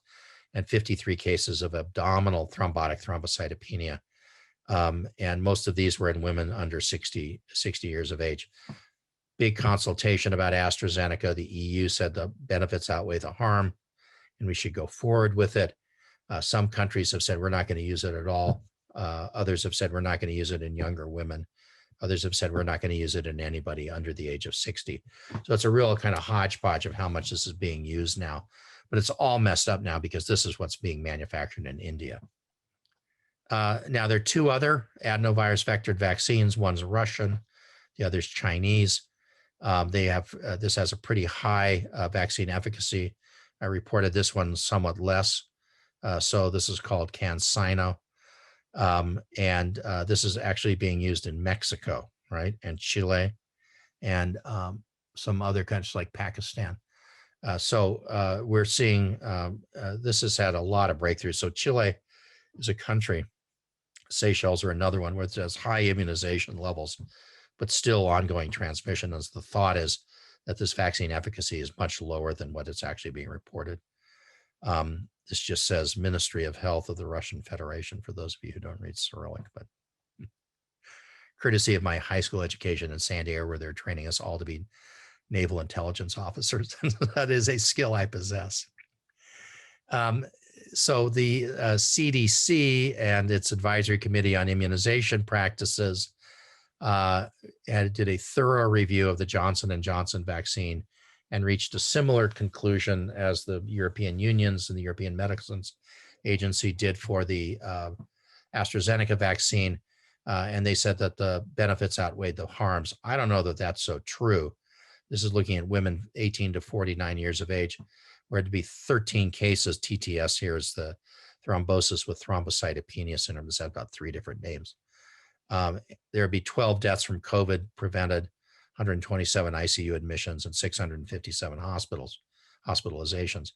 and 53 cases of abdominal thrombotic thrombocytopenia. And most of these were in women under 60 years of age. Big consultation about AstraZeneca. The EU said the benefits outweigh the harm. and we should go forward with it. Some countries have said we're not going to use it at all. Others have said we're not going to use it in younger women. Others have said we're not going to use it in anybody under the age of 60. So it's a real kind of hodgepodge of how much this is being used now. But it's all messed up now because this is what's being manufactured in India. Now, there are two other adenovirus vectored vaccines. One's Russian, the other's Chinese. They have this has a pretty high vaccine efficacy. I reported this one somewhat less. So this is called CanSino. And this is actually being used in Mexico, right? And Chile and some other countries like Pakistan. So we're seeing this has had a lot of breakthroughs. So Chile is a country, Seychelles are another one, where it has high immunization levels, but still ongoing transmission. As the thought is that this vaccine efficacy is much lower than what it's actually being reported. This just says Ministry of Health of the Russian Federation, for those of you who don't read Cyrillic, but courtesy of my high school education in San Diego, where they're training us all to be naval intelligence officers. That is a skill I possess. So the CDC and its Advisory Committee on Immunization Practices did a thorough review of the Johnson & Johnson vaccine and reached a similar conclusion as the European Union's and the European Medicines Agency did for the AstraZeneca vaccine. And they said that the benefits outweighed the harms. I don't know that that's so true. This is looking at women 18 to 49 years of age, where it'd be 13 cases. TTS here is the thrombosis with thrombocytopenia syndrome. This has about 3 different names. There'd be 12 deaths from COVID prevented, 127 ICU admissions, and 657 hospitalizations.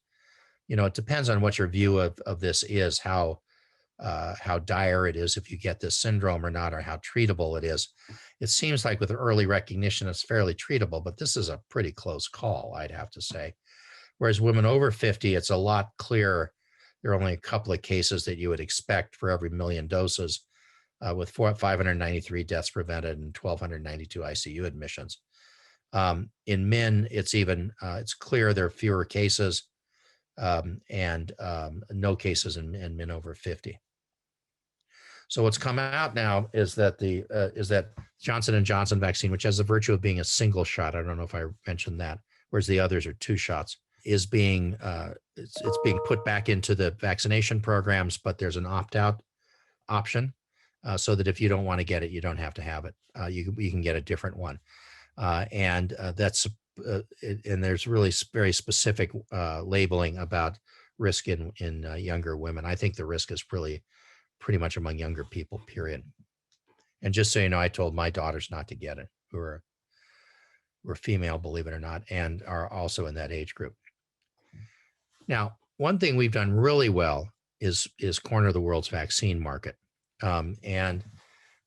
You know, it depends on what your view of this is, how dire it is if you get this syndrome or not, or how treatable it is. It seems like with early recognition, it's fairly treatable, but this is a pretty close call, I'd have to say. Whereas women over 50, it's a lot clearer. There are only a couple of cases that you would expect for every 1 million doses, with 593 deaths prevented and 1,292 ICU admissions. In men, it's clear there are fewer cases and no cases in men over 50. So what's come out now is that that Johnson & Johnson vaccine, which has the virtue of being a single shot, I don't know if I mentioned that, whereas the others are 2 shots, is being it's being put back into the vaccination programs, but there's an opt-out option, so that if you don't want to get it, you don't have to have it. You can get a different one, and there's really very specific labeling about risk in younger women. I think the risk is pretty much among younger people, period. And just so you know, I told my daughters not to get it, who are female, believe it or not, and are also in that age group. Now, one thing we've done really well is corner the world's vaccine market. And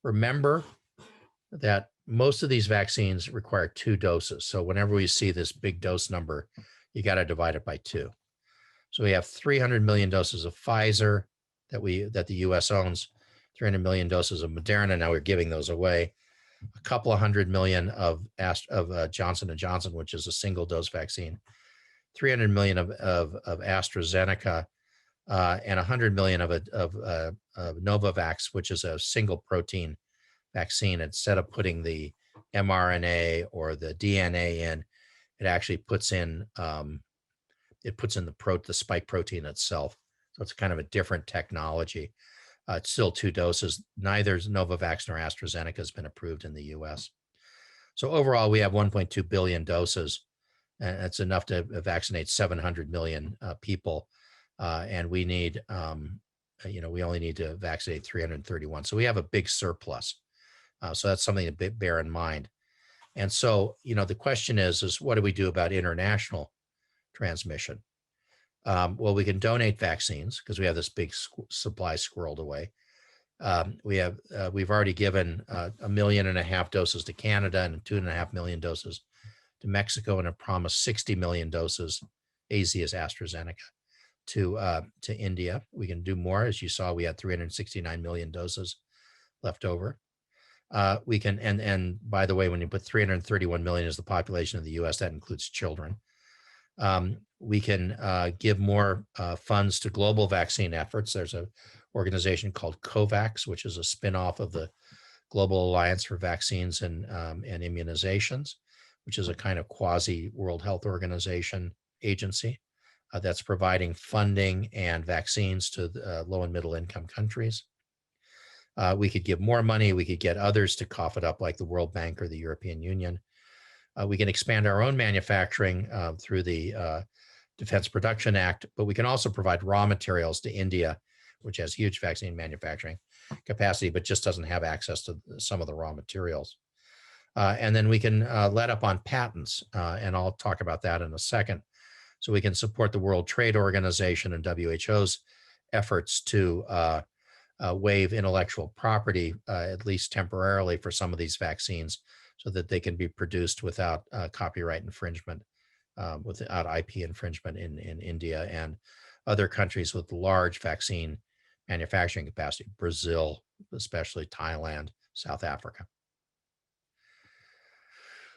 remember that most of these vaccines require 2 doses. So whenever we see this big dose number, you got to divide it by 2. So we have 300 million doses of Pfizer that the U.S. owns, 300 million doses of Moderna. Now we're giving those away. A couple of 100 million of Johnson & Johnson, which is a single dose vaccine, 300 million of AstraZeneca, and 100 million of Novavax, which is a single protein vaccine. Instead of putting the mRNA or the DNA in, it actually puts in the spike protein itself. So it's kind of a different technology. It's still 2 doses. Neither Novavax nor AstraZeneca has been approved in the U.S. So overall, we have 1.2 billion doses, and it's enough to vaccinate 700 million people. And we need, we only need to vaccinate 331. So we have a big surplus. So that's something to bear in mind. And so, the question is what do we do about international transmission? Well, we can donate vaccines because we have this big supply squirreled away. We've already given 1.5 million doses to Canada and 2.5 million doses to Mexico, and have promised 60 million doses, AZ is AstraZeneca, to India. We can do more. As you saw, we had 369 million doses left over. We can, and by the way, when you put 331 million as the population of the U.S., that includes children. We can give more funds to global vaccine efforts. There's an organization called COVAX, which is a spinoff of the Global Alliance for Vaccines and Immunizations, which is a kind of quasi World Health Organization agency that's providing funding and vaccines to low and middle income countries. We could give more money. We could get others to cough it up, like the World Bank or the European Union. We can expand our own manufacturing through the Defense Production Act, but we can also provide raw materials to India, which has huge vaccine manufacturing capacity, but just doesn't have access to some of the raw materials. And then we can let up on patents, and I'll talk about that in a second. So we can support the World Trade Organization and WHO's efforts to waive intellectual property, at least temporarily, for some of these vaccines, so that they can be produced without copyright infringement, without IP infringement in India and other countries with large vaccine manufacturing capacity, Brazil, especially Thailand, South Africa.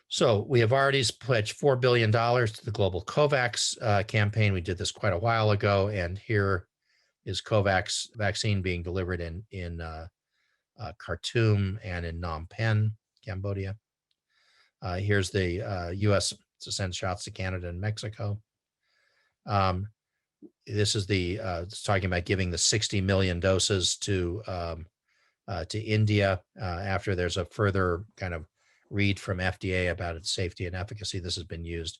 So we have already pledged $4 billion to the global COVAX campaign. We did this quite a while ago, and here is COVAX vaccine being delivered in Khartoum and in Phnom Penh, Cambodia. Here's the U.S. to send shots to Canada and Mexico. This is it's talking about giving the 60 million doses to India after there's a further kind of read from FDA about its safety and efficacy. This has been used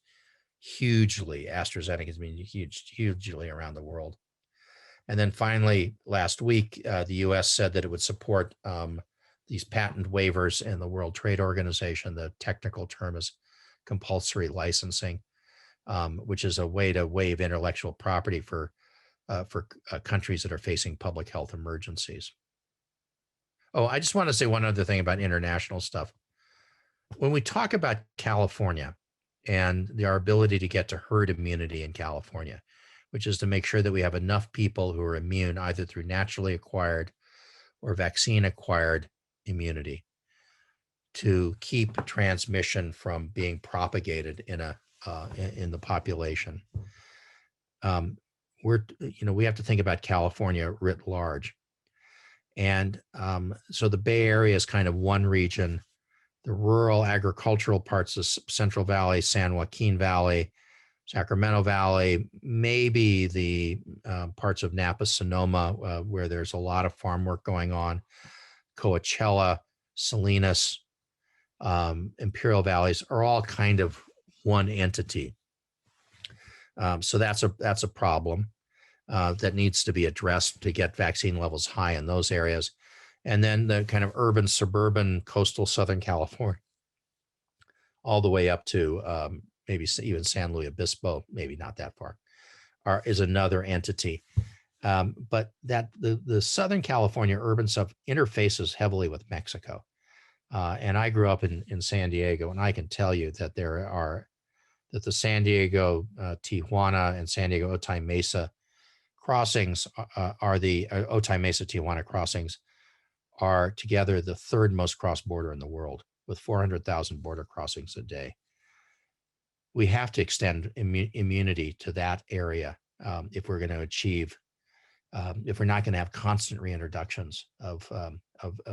hugely. AstraZeneca has been used hugely around the world. And then finally, last week, the U.S. said that it would support these patent waivers in the World Trade Organization. The technical term is compulsory licensing, which is a way to waive intellectual property for countries that are facing public health emergencies. Oh, I just want to say one other thing about international stuff. When we talk about California and our ability to get to herd immunity in California, which is to make sure that we have enough people who are immune either through naturally acquired or vaccine acquired immunity to keep transmission from being propagated in the population. We have to think about California writ large. And so the Bay Area is kind of one region. The rural agricultural parts of Central Valley, San Joaquin Valley, Sacramento Valley, maybe the parts of Napa, Sonoma, where there's a lot of farm work going on, Coachella, Salinas, Imperial Valleys are all kind of one entity. So that's a problem that needs to be addressed to get vaccine levels high in those areas. And then the kind of urban, suburban, coastal Southern California, all the way up to maybe even San Luis Obispo, maybe not that far, is another entity. But the Southern California urban stuff interfaces heavily with Mexico. And I grew up in San Diego, and I can tell you that that the San Diego, Tijuana, and San Diego Otay Mesa crossings are the Otay Mesa Tijuana crossings are together the third most cross-border in the world, with 400,000 border crossings a day. We have to extend immunity to that area if we're going to achieve, if we're not going to have constant reintroductions of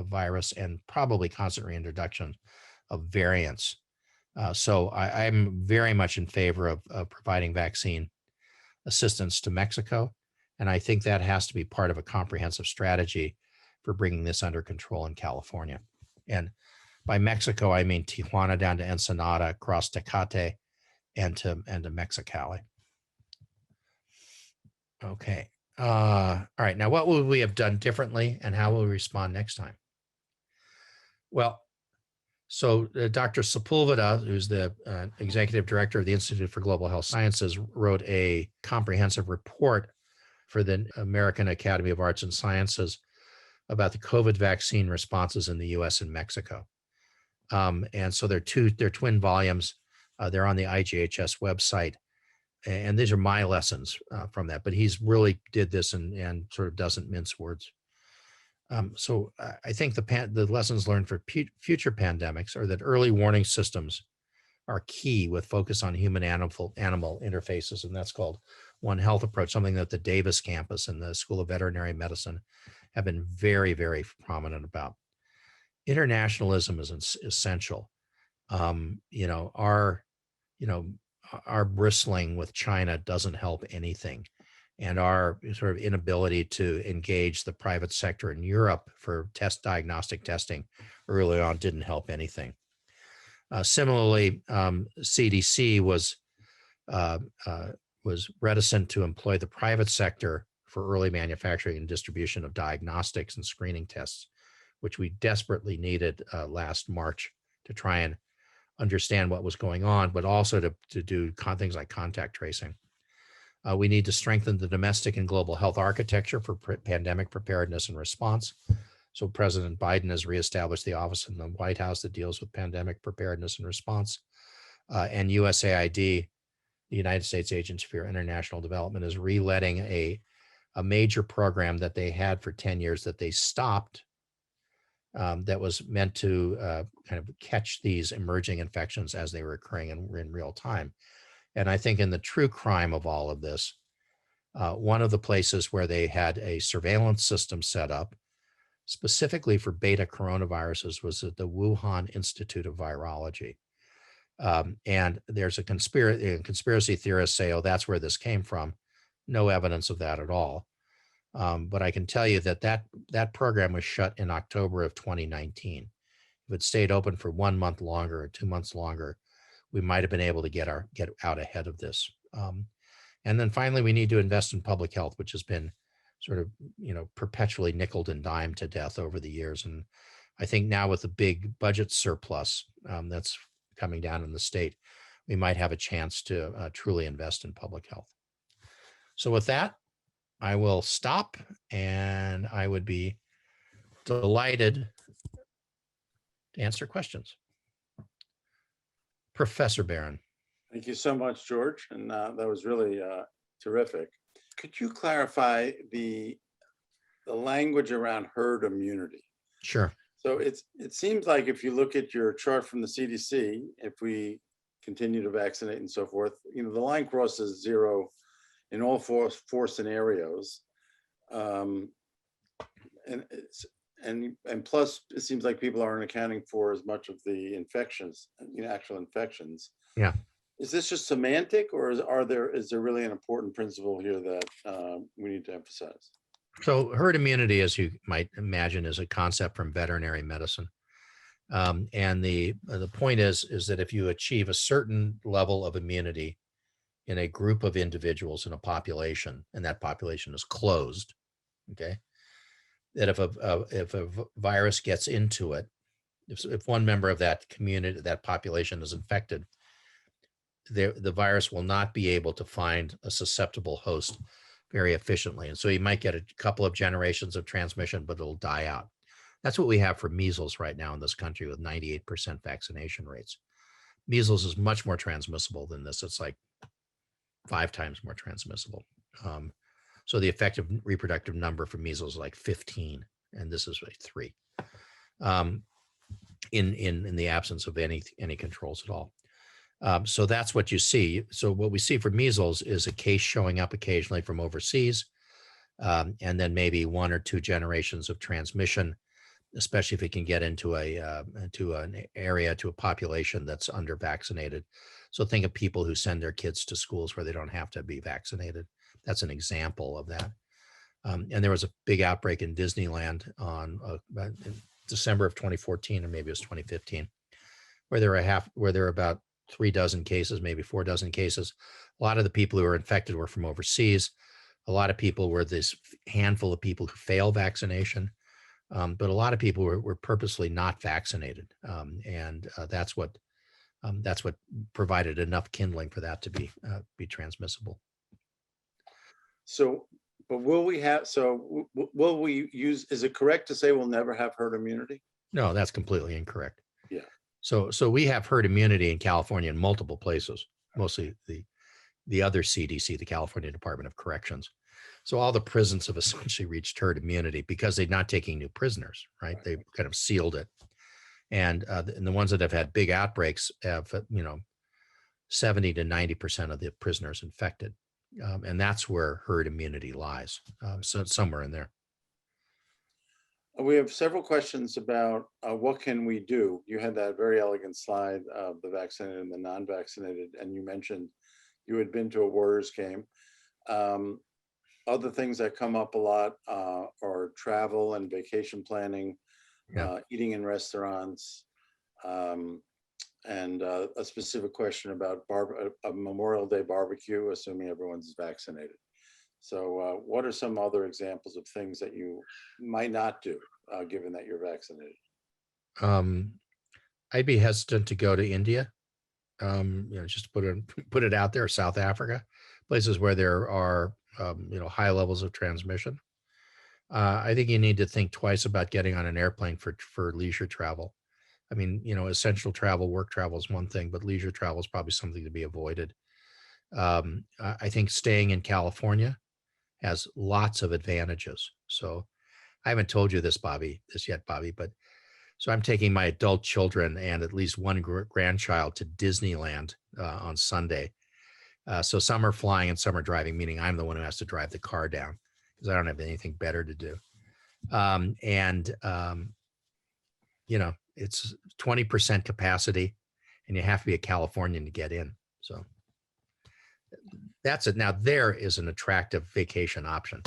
virus and probably constant reintroduction of variants. So I'm very much in favor of providing vaccine assistance to Mexico. And I think that has to be part of a comprehensive strategy for bringing this under control in California. And by Mexico, I mean Tijuana down to Ensenada, across Tecate, and to Mexicali. Okay. All right. Now, what would we have done differently, and how will we respond next time? Well, so Dr. Sepulveda, who's the executive director of the Institute for Global Health Sciences, wrote a comprehensive report for the American Academy of Arts and Sciences about the COVID vaccine responses in the U.S. and Mexico. And so they're twin volumes. They're on the IGHS website. And these are my lessons from that. But he's really did this and sort of doesn't mince words. So I think the lessons learned for future pandemics are that early warning systems are key with focus on human animal interfaces, and that's called One Health approach, something that the Davis campus and the School of Veterinary Medicine have been very, very prominent about. Internationalism is essential. You know, you know, our bristling with China doesn't help anything. And our sort of inability to engage the private sector in Europe for diagnostic testing early on didn't help anything. Similarly, CDC uh, was reticent to employ the private sector for early manufacturing and distribution of diagnostics and screening tests, which we desperately needed last March to try and understand what was going on, but also to do things like contact tracing. We need to strengthen the domestic and global health architecture for pandemic preparedness and response. So President Biden has reestablished the office in the White House that deals with pandemic preparedness and response. And USAID, the United States Agency for International Development, is reletting a major program that they had for 10 years that they stopped, that was meant to kind of catch these emerging infections as they were occurring in real time. And I think in the true crime of all of this, one of the places where they had a surveillance system set up specifically for beta coronaviruses was at the Wuhan Institute of Virology. And there's a conspiracy theorists say, oh, that's where this came from. No evidence of that at all. But I can tell you that that program was shut in October of 2019. If it stayed open for 1 month longer or 2 months longer, we might have been able to get out ahead of this. And then finally, we need to invest in public health, which has been sort of, perpetually nickeled and dimed to death over the years. And I think now with the big budget surplus that's coming down in the state, we might have a chance to truly invest in public health. So with that, I will stop, and I would be delighted to answer questions. Professor Barron. Thank you so much, George. And that was really terrific. Could you clarify the language around herd immunity? Sure. So it seems like if you look at your chart from the CDC, if we continue to vaccinate and so forth, the line crosses 0 in all four scenarios. And plus, it seems like people aren't accounting for as much of the infections, actual infections. Yeah. Is this just semantic, or is there really an important principle here that we need to emphasize? So herd immunity, as you might imagine, is a concept from veterinary medicine. And the point is that if you achieve a certain level of immunity in a group of individuals in a population, and that population is closed, okay, that if a virus gets into it, if one member of that community, that population is infected, the virus will not be able to find a susceptible host very efficiently. And so you might get a couple of generations of transmission, but it'll die out. That's what we have for measles right now in this country with 98% vaccination rates. Measles is much more transmissible than this. It's like 5 times more transmissible. So the effective reproductive number for measles is like 15, and this is like 3. In the absence of any controls at all. So that's what you see. So what we see for measles is a case showing up occasionally from overseas, and then maybe 1 or 2 generations of transmission, especially if it can get into an area, to a population that's under vaccinated. So think of people who send their kids to schools where they don't have to be vaccinated. That's an example of that. And there was a big outbreak in Disneyland in December of 2014, or maybe it was 2015, where there were about 3 dozen cases, maybe 4 dozen cases. A lot of the people who were infected were from overseas. A lot of people were this handful of people who failed vaccination, but a lot of people were purposely not vaccinated, and that's what provided enough kindling for that to be transmissible. So, but will we use? Is it correct to say we'll never have herd immunity? No, that's completely incorrect. Yeah. So we have herd immunity in California in multiple places, mostly the other CDC, the California Department of Corrections. So all the prisons have essentially reached herd immunity because they're not taking new prisoners, right? They kind of sealed it. And the ones that have had big outbreaks have, 70 to 90% of the prisoners infected. And that's where herd immunity lies. So it's somewhere in there. We have several questions about what can we do. You had that very elegant slide of the vaccinated and the non-vaccinated, and you mentioned you had been to a Warriors game. Other things that come up a lot are travel and vacation planning, Yeah. eating in restaurants, and a specific question about a Memorial Day barbecue, assuming everyone's vaccinated. So what are some other examples of things that you might not do, given that you're vaccinated? I'd be hesitant to go to India. Just to put it out there, South Africa, places where there are high levels of transmission. I think you need to think twice about getting on an airplane for leisure travel. I mean, essential travel, work travel is one thing, but leisure travel is probably something to be avoided. I think staying in California has lots of advantages. So I haven't told you this yet, Bobby, but so I'm taking my adult children and at least one grandchild to Disneyland on Sunday. So some are flying and some are driving, meaning I'm the one who has to drive the car down because I don't have anything better to do. It's 20% capacity and you have to be a Californian to get in. So that's it. Now there is an attractive vacation option.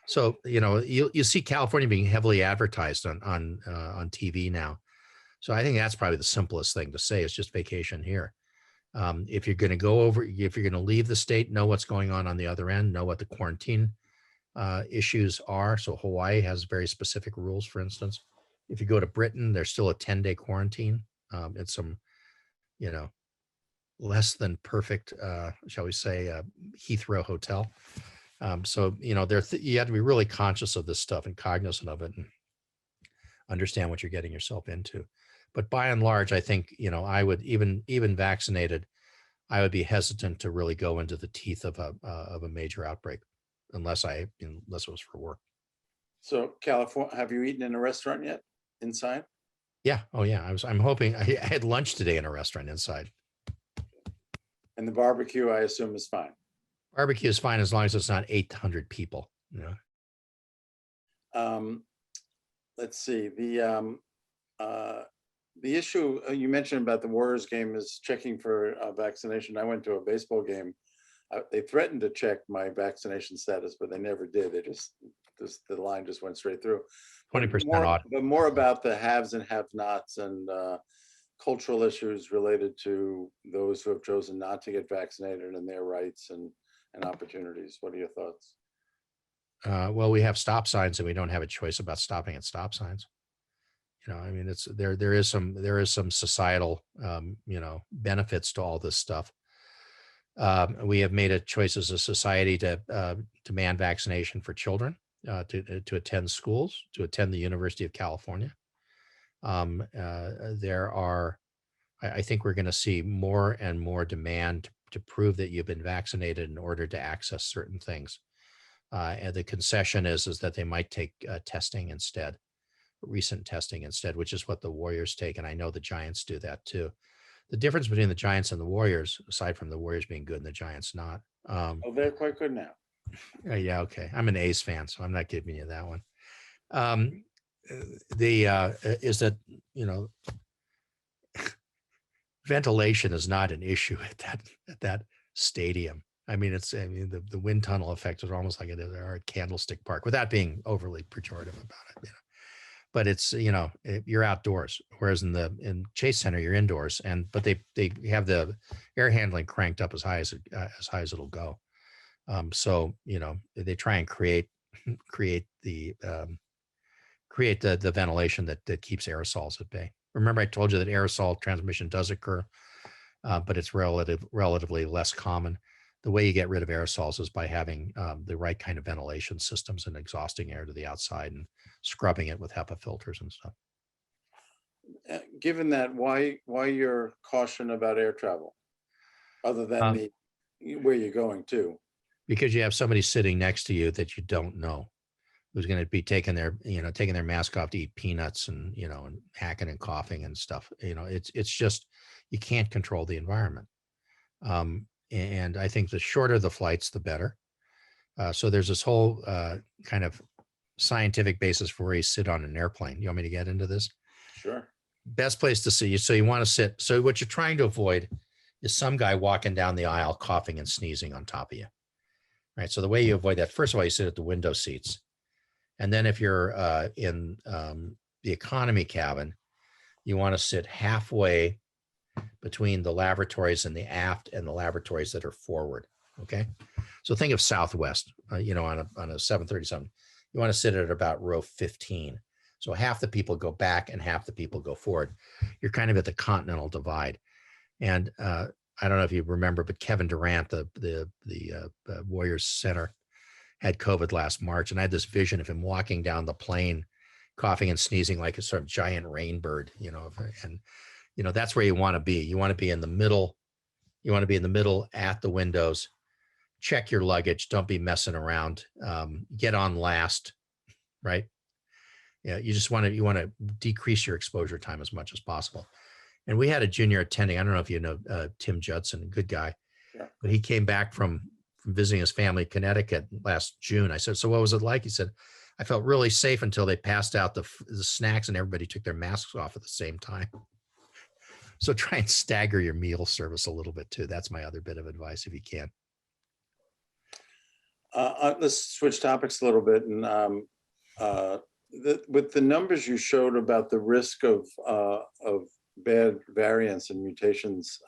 So, you see California being heavily advertised on TV now. So I think that's probably the simplest thing to say is just vacation here. If you're going to if you're going to leave the state, know what's going on the other end, know what the quarantine issues are. So Hawaii has very specific rules, for instance. If you go to Britain, there's still a 10-day quarantine. It's some, less than perfect, shall we say, Heathrow hotel. So, you have to be really conscious of this stuff and cognizant of it and understand what you're getting yourself into. But by and large, I think, I would even vaccinated, I would be hesitant to really go into the teeth of a major outbreak unless it was for work. So California, have you eaten in a restaurant yet inside? Yeah. Oh yeah. I'm hoping I had lunch today in a restaurant inside. And the barbecue, I assume, is fine. Barbecue is fine as long as it's not 800 people. Let's see. The issue you mentioned about the Warriors game is checking for vaccination. I went to a baseball game. They threatened to check my vaccination status, but they never did. The line just went straight through. 20% odd. But more about the haves and have-nots and cultural issues related to those who have chosen not to get vaccinated and their rights and opportunities. What are your thoughts? Well, we have stop signs and we don't have a choice about stopping at stop signs. I mean, there is some societal, benefits to all this stuff. We have made a choice as a society to demand vaccination for children, to attend schools, to attend the University of California. I think we're going to see more and more demand to prove that you've been vaccinated in order to access certain things. And the concession is that they might take testing instead, recent testing instead, which is what the Warriors take. And I know the Giants do that too. The difference between the Giants and the Warriors, aside from the Warriors being good and the Giants not. They're quite good now. Yeah, okay. I'm an A's fan, so I'm not giving you that one. Is that, ventilation is not an issue at that stadium. I mean, the wind tunnel effect is almost like they're at Candlestick Park, without being overly pejorative about it. But it's, you're outdoors, whereas in Chase Center you're indoors, but they have the air handling cranked up as high as it'll go. So they try and create the ventilation that keeps aerosols at bay. Remember, I told you that aerosol transmission does occur, but it's relatively less common. The way you get rid of aerosols is by having the right kind of ventilation systems and exhausting air to the outside and scrubbing it with HEPA filters and stuff. Given that, why your caution about air travel, other than where you're going to? Because you have somebody sitting next to you that you don't know, who's going to be taking their mask off to eat peanuts and and hacking and coughing and stuff. It's just, you can't control the environment. And I think the shorter the flights, the better. So there's this whole kind of scientific basis for where you sit on an airplane. You want me to get into this? Sure. Best place to sit. So you want to sit. So what you're trying to avoid is some guy walking down the aisle coughing and sneezing on top of you. Right. So the way you avoid that, first of all, you sit at the window seats. And then if you're in the economy cabin, you want to sit halfway between the lavatories and the aft and the lavatories that are forward. Okay. So think of Southwest, on a 737, you want to sit at about row 15. So half the people go back and half the people go forward. You're kind of at the continental divide. And I don't know if you remember, but Kevin Durant, the Warriors center, had COVID last March, and I had this vision of him walking down the plane, coughing and sneezing like a sort of giant rainbird, and that's where you want to be. You want to be in the middle. You want to be in the middle at the windows. Check your luggage. Don't be messing around. Get on last, right? Yeah, you want to decrease your exposure time as much as possible. And we had a junior attending. I don't know if you know Tim Judson, good guy, Yeah. but he came back from visiting his family in Connecticut last June. I said, "So what was it like?" He said, "I felt really safe until they passed out the snacks and everybody took their masks off at the same time." So try and stagger your meal service a little bit too. That's my other bit of advice if you can. Let's switch topics a little bit. And with the numbers you showed about the risk of bad variants and mutations,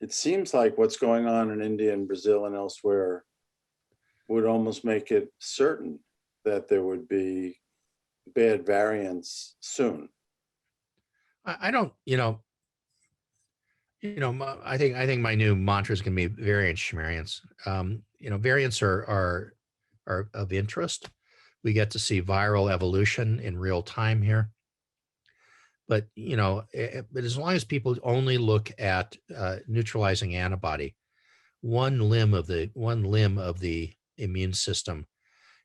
it seems like what's going on in India and Brazil and elsewhere would almost make it certain that there would be bad variants soon. I don't, I think my new mantra is going to be variant schmariants. Variants are of interest. We get to see viral evolution in real time here. But but as long as people only look at neutralizing antibody, one limb of the immune system,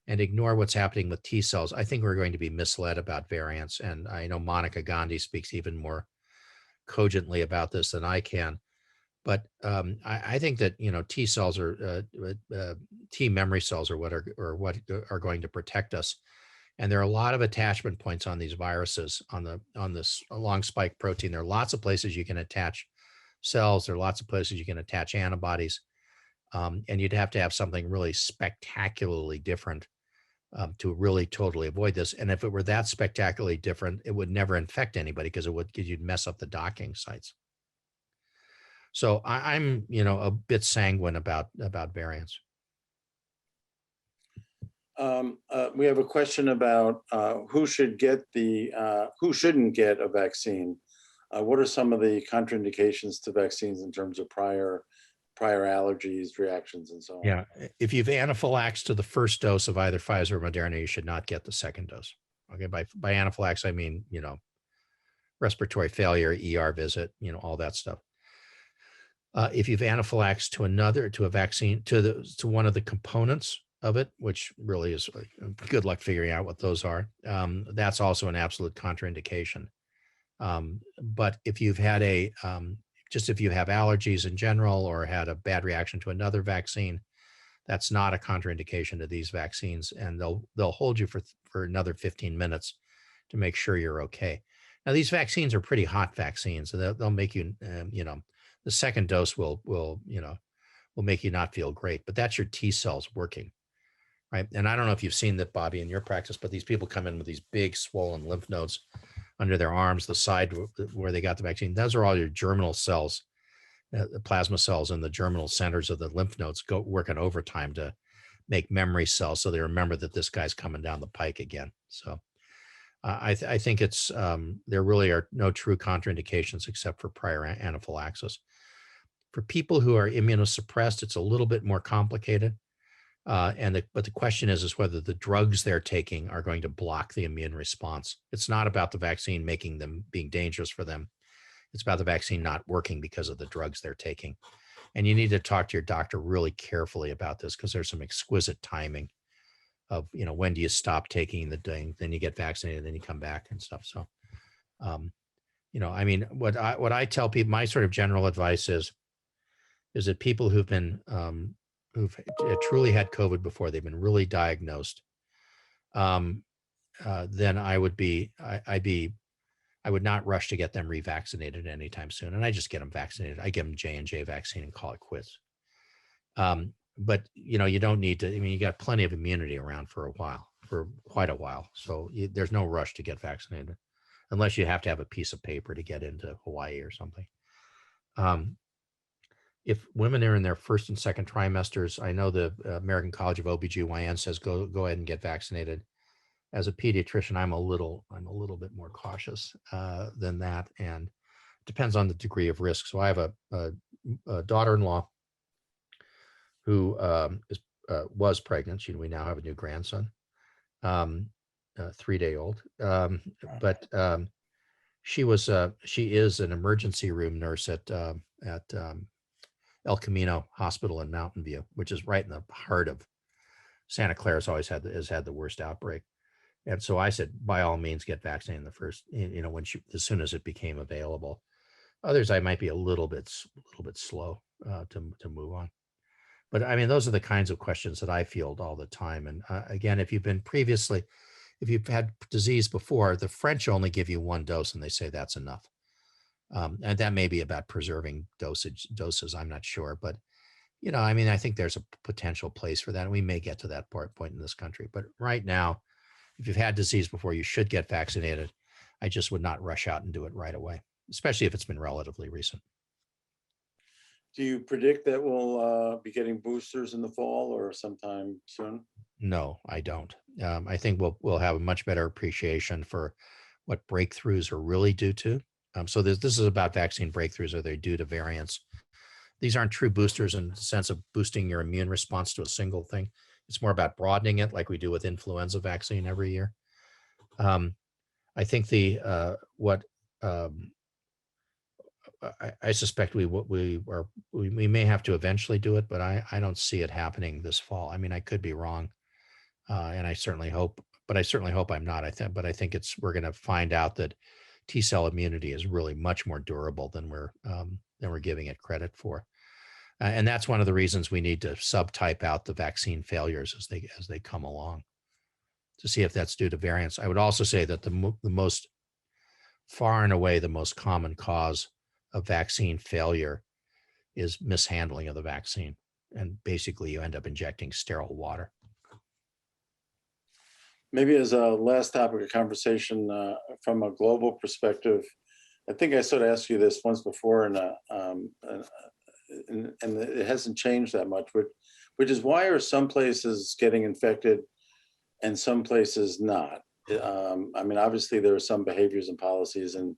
and ignore what's happening with T cells, I think we're going to be misled about variants. And I know Monica Gandhi speaks even more cogently about this than I can. But I think that T cells are T memory cells are what are going to protect us. And there are a lot of attachment points on these viruses on this long spike protein. There are lots of places you can attach cells. There are lots of places you can attach antibodies. And you'd have to have something really spectacularly different to really totally avoid this. And if it were that spectacularly different, it would never infect anybody because you'd mess up the docking sites. So I'm a bit sanguine about variants. We have a question about who shouldn't get a vaccine. What are some of the contraindications to vaccines in terms of prior allergies, reactions, and so on? Yeah, if you've anaphylaxed to the first dose of either Pfizer or Moderna, you should not get the second dose. Okay, by anaphylaxis, I mean respiratory failure, ER visit, all that stuff. If you've anaphylaxed to a vaccine, to one of the components of it, which really is good luck figuring out what those are, that's also an absolute contraindication. But if you've had if you have allergies in general or had a bad reaction to another vaccine, that's not a contraindication to these vaccines, and they'll hold you for another 15 minutes to make sure you're okay. Now, these vaccines are pretty hot vaccines, so they'll make you, the second dose will make you not feel great, but that's your T cells working, right? And I don't know if you've seen that, Bobby, in your practice, but these people come in with these big swollen lymph nodes under their arms, the side where they got the vaccine. Those are all your germinal cells, the plasma cells in the germinal centers of the lymph nodes working overtime to make memory cells, so they remember that this guy's coming down the pike again. So I think it's there really are no true contraindications except for prior anaphylaxis. For people who are immunosuppressed, it's a little bit more complicated. But the question is whether the drugs they're taking are going to block the immune response. It's not about the vaccine being dangerous for them. It's about the vaccine not working because of the drugs they're taking. And you need to talk to your doctor really carefully about this, because there's some exquisite timing of, when do you stop taking the thing, then you get vaccinated, then you come back and stuff. So, I mean, what I tell people, my sort of general advice is, is that people who've been who've truly had COVID before, they've been really diagnosed, um, then I would not rush to get them revaccinated anytime soon. And I just get them vaccinated. I give them J&J vaccine and call it quits. But you don't need to. I mean, you got plenty of immunity around for quite a while. So there's no rush to get vaccinated, unless you have to have a piece of paper to get into Hawaii or something. If women are in their first and second trimesters, I know the American College of OBGYN says go ahead and get vaccinated. As a pediatrician, I'm a little bit more cautious than that, and it depends on the degree of risk. So I have a daughter-in-law who was pregnant. We now have a new grandson, 3-day-old. She is an emergency room nurse at El Camino Hospital in Mountain View, which is right in the heart of Santa Clara. Has had the worst outbreak. And so I said, by all means, get vaccinated in the first, as soon as it became available. Others, I might be a little bit slow to move on. But I mean, those are the kinds of questions that I field all the time. And again, if you've had disease before, the French only give you 1 dose, and they say that's enough. And that may be about preserving doses. I'm not sure, but I mean, I think there's a potential place for that, and we may get to that point in this country. But right now, if you've had disease before, you should get vaccinated. I just would not rush out and do it right away, especially if it's been relatively recent. Do you predict that we'll be getting boosters in the fall or sometime soon? No, I don't. I think we'll have a much better appreciation for what breakthroughs are really due to. So this is about vaccine breakthroughs. Are they due to variants? These aren't true boosters in the sense of boosting your immune response to a single thing. It's more about broadening it, like we do with influenza vaccine every year. I think I suspect we may have to eventually do it, but I don't see it happening this fall. I mean, I could be wrong, and I certainly hope I'm not. I think we're going to find out that T cell immunity is really much more durable than we're giving it credit for. And that's one of the reasons we need to subtype out the vaccine failures as they come along to see if that's due to variants. I would also say that the most far and away the most common cause of vaccine failure is mishandling of the vaccine. And basically you end up injecting sterile water. Maybe as a last topic of conversation from a global perspective, I think I sort of asked you this once before, and it hasn't changed that much, which is why are some places getting infected and some places not? I mean, obviously there are some behaviors and policies and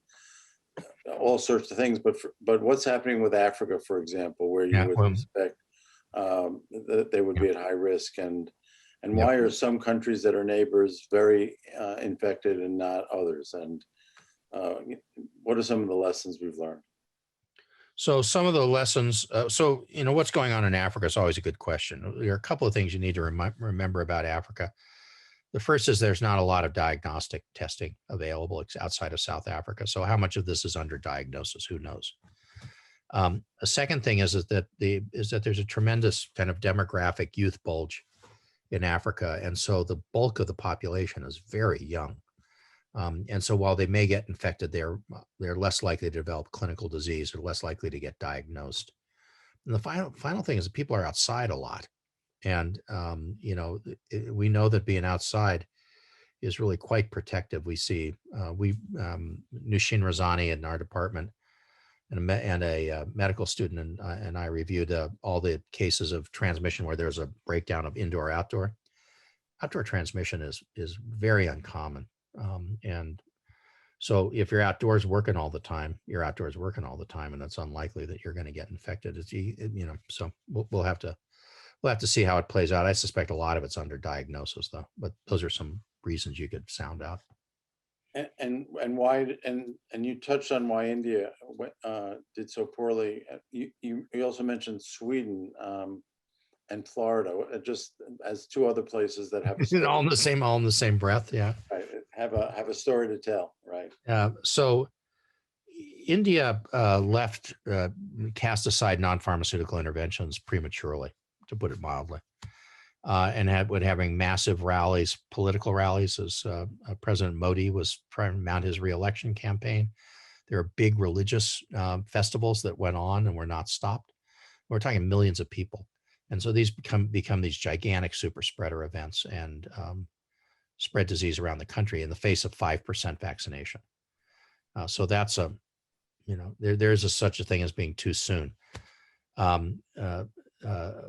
all sorts of things, but what's happening with Africa, for example, where you would expect that they would be at high risk, and why are some countries that are neighbors very infected and not others? And what are some of the lessons we've learned? So some of the lessons, what's going on in Africa is always a good question. There are a couple of things you need to remember about Africa. The first is there's not a lot of diagnostic testing available outside of South Africa. So how much of this is under diagnosis? Who knows? A second thing is that there's a tremendous kind of demographic youth bulge in Africa. And so the bulk of the population is very young. And so while they may get infected, they're less likely to develop clinical disease or less likely to get diagnosed. And the final thing is that people are outside a lot. And, we know that being outside is really quite protective. We see, Nushin Razani in our department and a medical student and I reviewed all the cases of transmission where there's a breakdown of indoor-outdoor. Outdoor transmission is very uncommon. And so if you're outdoors working all the time, and it's unlikely that you're going to get infected. So we'll have to see how it plays out. I suspect a lot of it's under diagnosis, though. But those are some reasons you could sound out. And why? And you touched on why India did so poorly. You also mentioned Sweden and Florida, just as two other places that have a story. all in the same breath. Yeah. Right. Have a story to tell. Right. So, India cast aside non-pharmaceutical interventions prematurely, to put it mildly, and having massive rallies, political rallies, as President Modi was trying to mount his re-election campaign. There are big religious festivals that went on and were not stopped. We're talking millions of people, and so these become these gigantic super spreader events and spread disease around the country in the face of 5% vaccination. So that's there's such a thing as being too soon.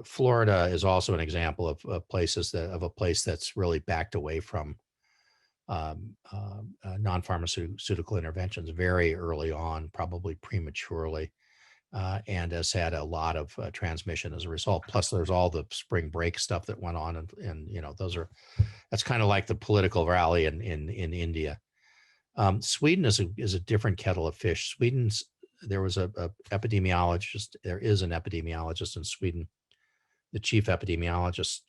Florida is also an example of a place that's really backed away from non-pharmaceutical interventions very early on, probably prematurely, and has had a lot of transmission as a result. Plus, there's all the spring break stuff that went on, and that's kind of like the political rally in India. Sweden is a different kettle of fish. There is an epidemiologist in Sweden. The chief epidemiologist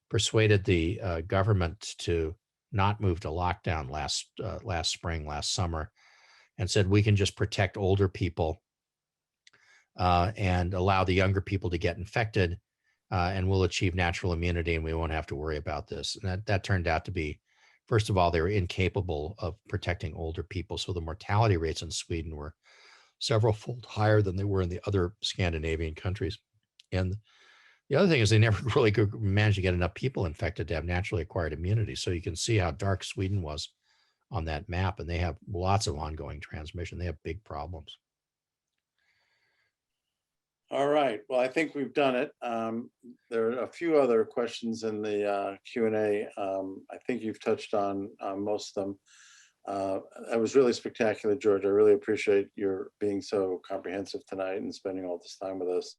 persuaded the government to not move to lockdown last summer, and said we can just protect older people and allow the younger people to get infected, and we'll achieve natural immunity, and we won't have to worry about this. And that turned out to be, first of all, they were incapable of protecting older people. So the mortality rates in Sweden were several-fold higher than they were in the other Scandinavian countries. And the other thing is they never really could manage to get enough people infected to have naturally acquired immunity. So you can see how dark Sweden was on that map, and they have lots of ongoing transmission. They have big problems. All right. Well, I think we've done it. There are a few other questions in the Q&A. I think you've touched on most of them. That was really spectacular, George. I really appreciate your being so comprehensive tonight and spending all this time with us.